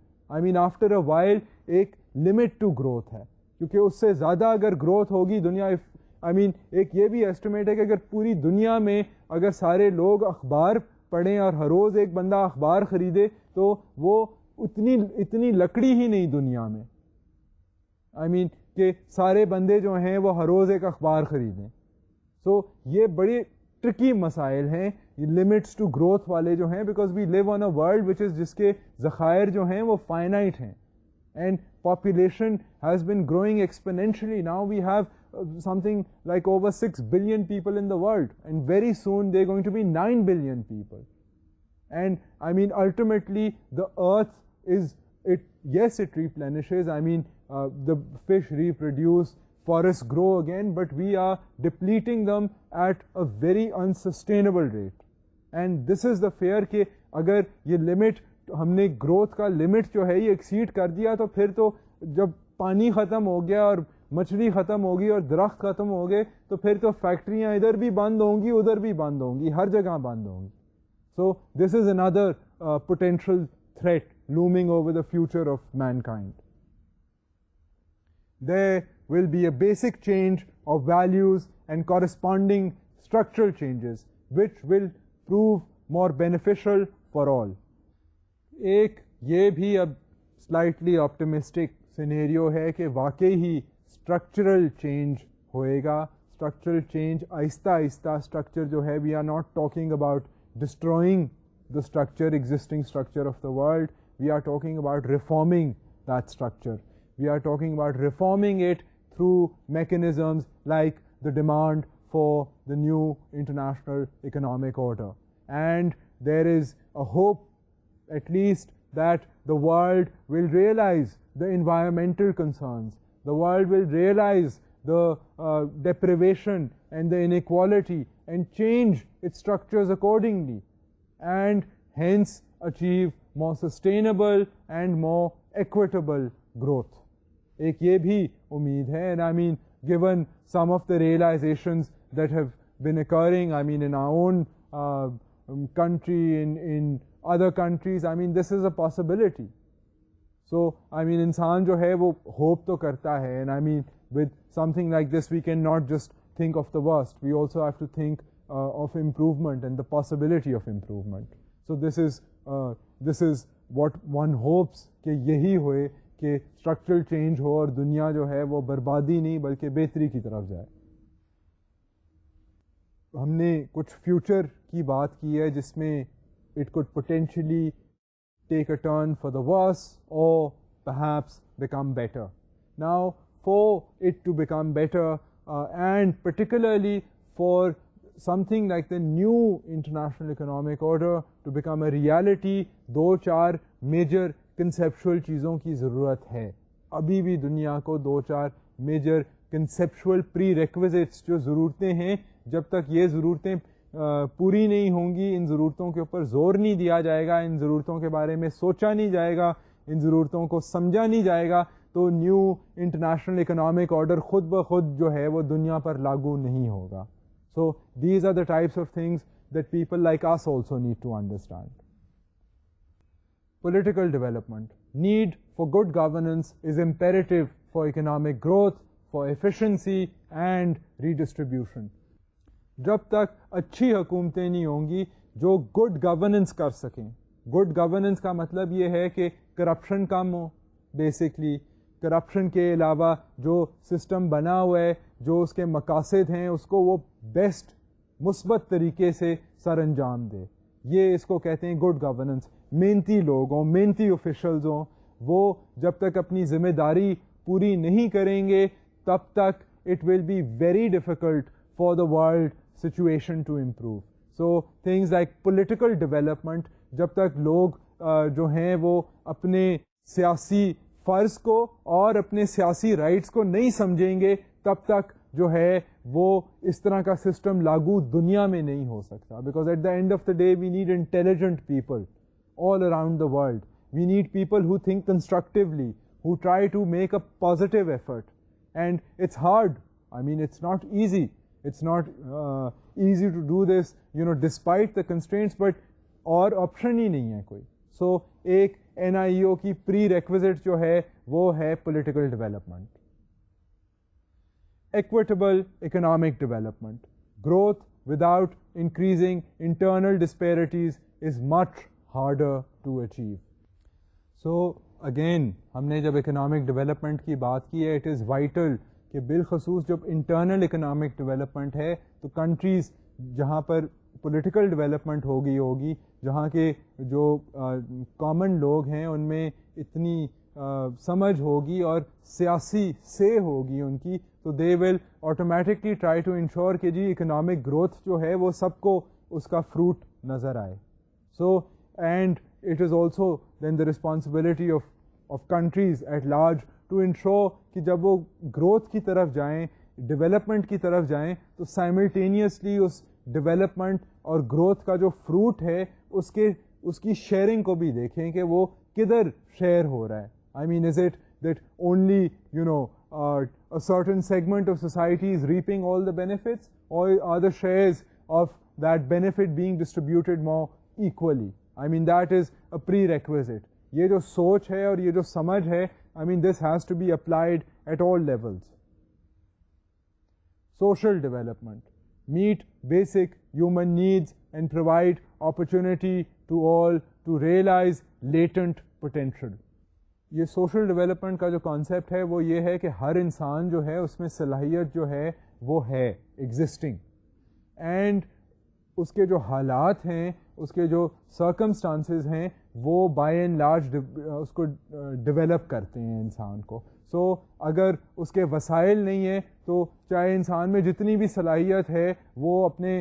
آفٹر اے وائل ایک لمٹ ٹو گروتھ ہے, کیونکہ اس سے زیادہ اگر گروتھ ہوگی دنیا ایک یہ بھی ایسٹیمیٹ ہے کہ اگر پوری دنیا میں اگر سارے لوگ اخبار پڑھیں اور ہر روز ایک بندہ اخبار خریدے تو وہ اتنی لکڑی ہی نہیں دنیا میں, کہ سارے بندے جو ہیں وہ ہر روز ایک اخبار خریدیں. سو یہ بڑے ٹرکی مسائل ہیں یہ لمٹس ٹو گروتھ والے جو ہیں, because we leave on a world which از جس کے ذخائر جو ہیں وہ فائنائٹ ہیں, and population has been growing exponentially. Now we have something like over 6 billion people in the world, and very soon they're going to be 9 billion people. And ultimately the earth is, yes, it replenishes. The fish reproduce, forests grow again, but we are depleting them at a very unsustainable rate. And this is the fear کہ اگر یہ limit ہم نے growth کا limit جو ہے یہ exceed کر دیا تو پھر تو جب پانی ختم ہو گیا اور مچھلی ختم ہوگی اور درخت ختم ہو گئے تو پھر تو فیکٹریاں ادھر بھی بند ہوں گی, ادھر بھی بند ہوں گی, ہر جگہ بند ہوں گی. So this is another potential threat looming over the future of mankind. There will be a basic change of values and corresponding structural changes which will prove more beneficial for all. ایک یہ بھی اب slightly optimistic scenario ہے کہ واقعی ہی structural change ہوئے گا. Structural change آہستہ آہستہ اسٹرکچر جو ہے, we are not talking about destroying the structure, existing structure of the world. We are talking about reforming that structure. We are talking about reforming it through mechanisms like the demand for the new international economic order. And there is a hope, at least, that the world will realize the environmental concerns. The world will realize the deprivation and the inequality and change its structures accordingly, and hence achieve more sustainable and more equitable growth. ایک یہ بھی امید ہے. And I mean, given some of the realizations that have been occurring, I mean, in our own country, in other countries, I mean, this is a possibility. So, I mean, انسان جو ہے وہ hope تو کرتا ہے. And I mean, with something like this, we cannot just think of the worst. We also have to think of improvement and the possibility of improvement. So this is what one hopes کہ یہی ہوئے کہ structural change ہو اور دنیا جو ہے وہ بربادی نہیں بلکہ بہتری کی طرف جائے. ہم نے کچھ فیوچر کی بات کی ہے جس میں it could potentially take a turn for the worse اور perhaps become better. Now, for it to become better and particularly for something like the new international economic order to become a reality, دو چار major کنسیپشول چیزوں کی ضرورت ہے. ابھی بھی دنیا کو دو چار میجر کنسیپشول پری ریکویزٹس جو ضرورتیں ہیں، جب تک یہ ضرورتیں پوری نہیں ہوں گی، ان ضرورتوں کے اوپر زور نہیں دیا جائے گا، ان ضرورتوں کے بارے میں سوچا نہیں جائے گا، ان ضرورتوں کو سمجھا نہیں جائے گا، تو نیو انٹرنیشنل اکنامک آرڈر خود بخود جو ہے وہ دنیا پر لاگو نہیں ہوگا. So these are the types of things that people like us also need to understand. Political development. Need for good governance is imperative for economic growth, for efficiency and redistribution. جب تک اچھی حکومتیں نہیں ہوں گی جو گڈ گورننس کر سکیں. گڈ گورننس کا مطلب یہ ہے کہ کرپشن کم ہو. بیسکلی کرپشن کے علاوہ جو سسٹم بنا ہوا ہے، جو اس کے مقاصد ہیں، اس کو وہ بیسٹ مثبت طریقے سے سر انجام دے. یہ اس کو کہتے ہیں گڈ گورننس. محنتی لوگ ہوں، محنتی آفیشلز ہوں، وہ جب تک اپنی ذمہ داری پوری نہیں کریں گے تب تک it will be very difficult for the world situation to improve. So things like political development, جب تک لوگ جو ہیں وہ اپنے سیاسی فرض کو اور اپنے سیاسی رائٹس کو نہیں سمجھیں گے تب تک جو ہے وہ اس طرح کا سسٹم لاگو دنیا میں نہیں ہو سکتا. Because at the end of the day we need intelligent people all around the world. We need people who think constructively, who try to make a positive effort. And it's hard. I mean, it's not easy. It's not easy to do this, despite the constraints, but اور option ہی نہیں ہے کوئی. So, ایک NIEO کی prerequisite جو ہے وہ ہے political development. Equitable economic development. Growth without increasing internal disparities is much harder to achieve. So again ہم نے جب اکنامک ڈیولپمنٹ کی بات کی ہے، اٹ از وائٹل کہ بالخصوص جب انٹرنل اکنامک ڈیولپمنٹ ہے تو کنٹریز جہاں پر پولیٹیکل ڈیولپمنٹ ہوگی، جہاں کے جو کامن لوگ ہیں ان میں اتنی سمجھ ہوگی اور سیاسی سے ہوگی ان کی، تو they will automatically try to ensure کہ جی اکنامک گروتھ جو ہے وہ سب کو اس کا فروٹ نظر آئے. سو and it is also then the responsibility of countries at large to ensure کہ جب وہ growth کی طرف جائیں، development کی طرف جائیں، تو simultaneously اس development اور growth کا جو fruit ہے اس کی sharing کو بھی دیکھیں کہ وہ کدھر share ہو رہا ہے. I mean, is it that only a certain segment of society is reaping all the benefits, or are the shares of that benefit being distributed more equally? I mean, that is a prerequisite. یہ جو سوچ ہے اور یہ جو سمجھ ہے، I mean, this has to be applied at all levels. Social development. Meet basic human needs and provide opportunity to all to realize latent potential. یہ سوشل ڈیولپمنٹ کا جو کانسیپٹ ہے وہ یہ ہے کہ ہر انسان جو ہے اس میں صلاحیت جو ہے وہ ہے ایگزسٹنگ، اینڈ اس کے جو حالات ہیں، اس کے جو سرکمسٹانسز ہیں، وہ بائی اینڈ لارج اس کو ڈیولپ کرتے ہیں انسان کو. سو اگر اس کے وسائل نہیں ہیں تو چاہے انسان میں جتنی بھی صلاحیت ہے وہ اپنے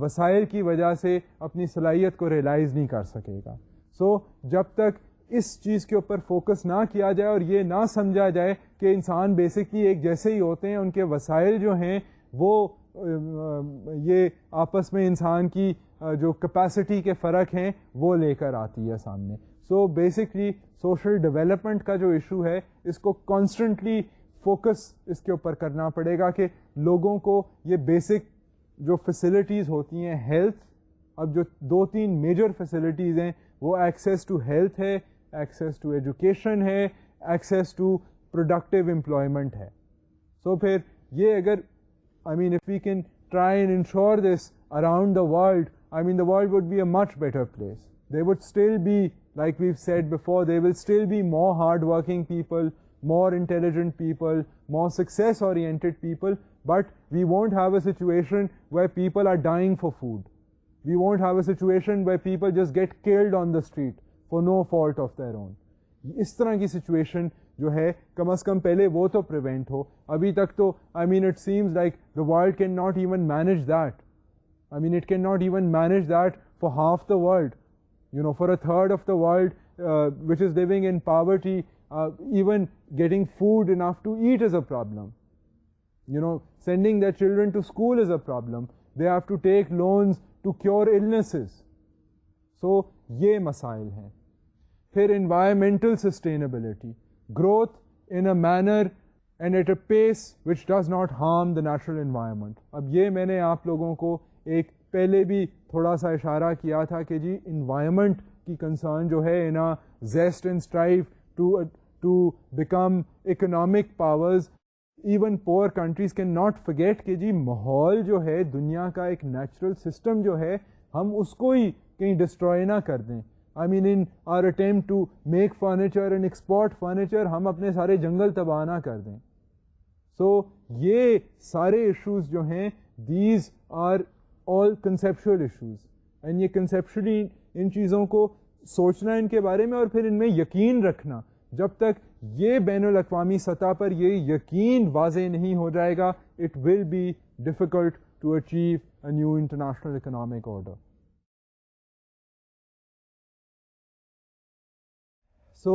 وسائل کی وجہ سے اپنی صلاحیت کو ریئلائز نہیں کر سکے گا. سو جب تک اس چیز کے اوپر فوکس نہ کیا جائے اور یہ نہ سمجھا جائے کہ انسان بیسکلی ایک جیسے ہی ہوتے ہیں، ان کے وسائل جو ہیں وہ یہ آپس میں انسان کی جو کیپیسٹی کے فرق ہیں وہ لے کر آتی ہے سامنے. سو بیسکلی سوشل ڈیولپمنٹ کا جو ایشو ہے اس کو کانسٹنٹلی فوکس اس کے اوپر کرنا پڑے گا کہ لوگوں کو یہ بیسک جو فیسلٹیز ہوتی ہیں ہیلتھ، اب جو 2-3 میجر فیسلٹیز ہیں وہ ایکسیس ٹو ہیلتھ ہے، ایکسیس ٹو ایجوکیشن ہے، ایکسیس ٹو پروڈکٹیو امپلائمنٹ ہے. سو پھر یہ اگر I mean if we can try and ensure this around the world, I mean the world would be a much better place. There would still be, like we've said before, there will still be more hard-working people, more intelligent people, more success-oriented people, but we won't have a situation where people are dying for food. We won't have a situation where people just get killed on the street for no fault of their own. اس طرح کی situation جو ہے کم از کم پہلے وہ تو prevent ہو. ابھی تک تو I mean it seems like the world cannot even manage that. I mean it cannot even manage that for half the world. You know, for a third of the world which is living in poverty, even getting food enough to eat is a problem. You know, sending their children to school is a problem. They have to take loans to cure illnesses. So یہ مسائل ہیں. پھر environmental sustainability, growth in a manner and at a pace which does not harm the natural environment. اب یہ میں نے آپ لوگوں کو ایک پہلے بھی تھوڑا سا اشارہ کیا تھا کہ جی environment کی concern جو ہے in a zest and strive to become economic powers, even poor countries can not forget کہ جی ماحول جو ہے دنیا کا ایک نیچرل سسٹم جو ہے ہم اس کو ہی کہیں ڈسٹروائے نہ کر دیں. I mean in our attempt to make furniture and export furniture ہم اپنے سارے جنگل تباہ نہ کر دیں. So یہ سارے ایشوز جو ہیں these are all conceptual issues, and یہ conceptually ان چیزوں کو سوچنا ان کے بارے میں اور پھر ان میں یقین رکھنا، جب تک یہ بین الاقوامی سطح پر یہ یقین واضح نہیں ہو جائے گا it will be difficult to achieve a new international economic order. سو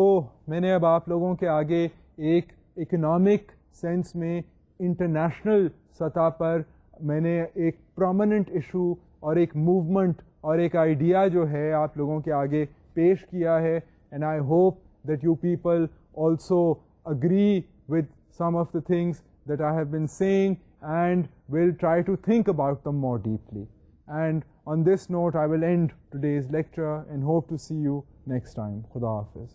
میں نے اب آپ لوگوں کے آگے ایک اکنامک سینس میں انٹرنیشنل سطح پر میں نے ایک پرومیننٹ ایشو اور ایک موومنٹ اور ایک آئیڈیا جو ہے آپ لوگوں کے آگے پیش کیا ہے. And I hope that you people also agree with some of the things that I have been saying and will try to think about them more deeply. And on this note I will end today's lecture and hope to see you next time. خدا حافظ.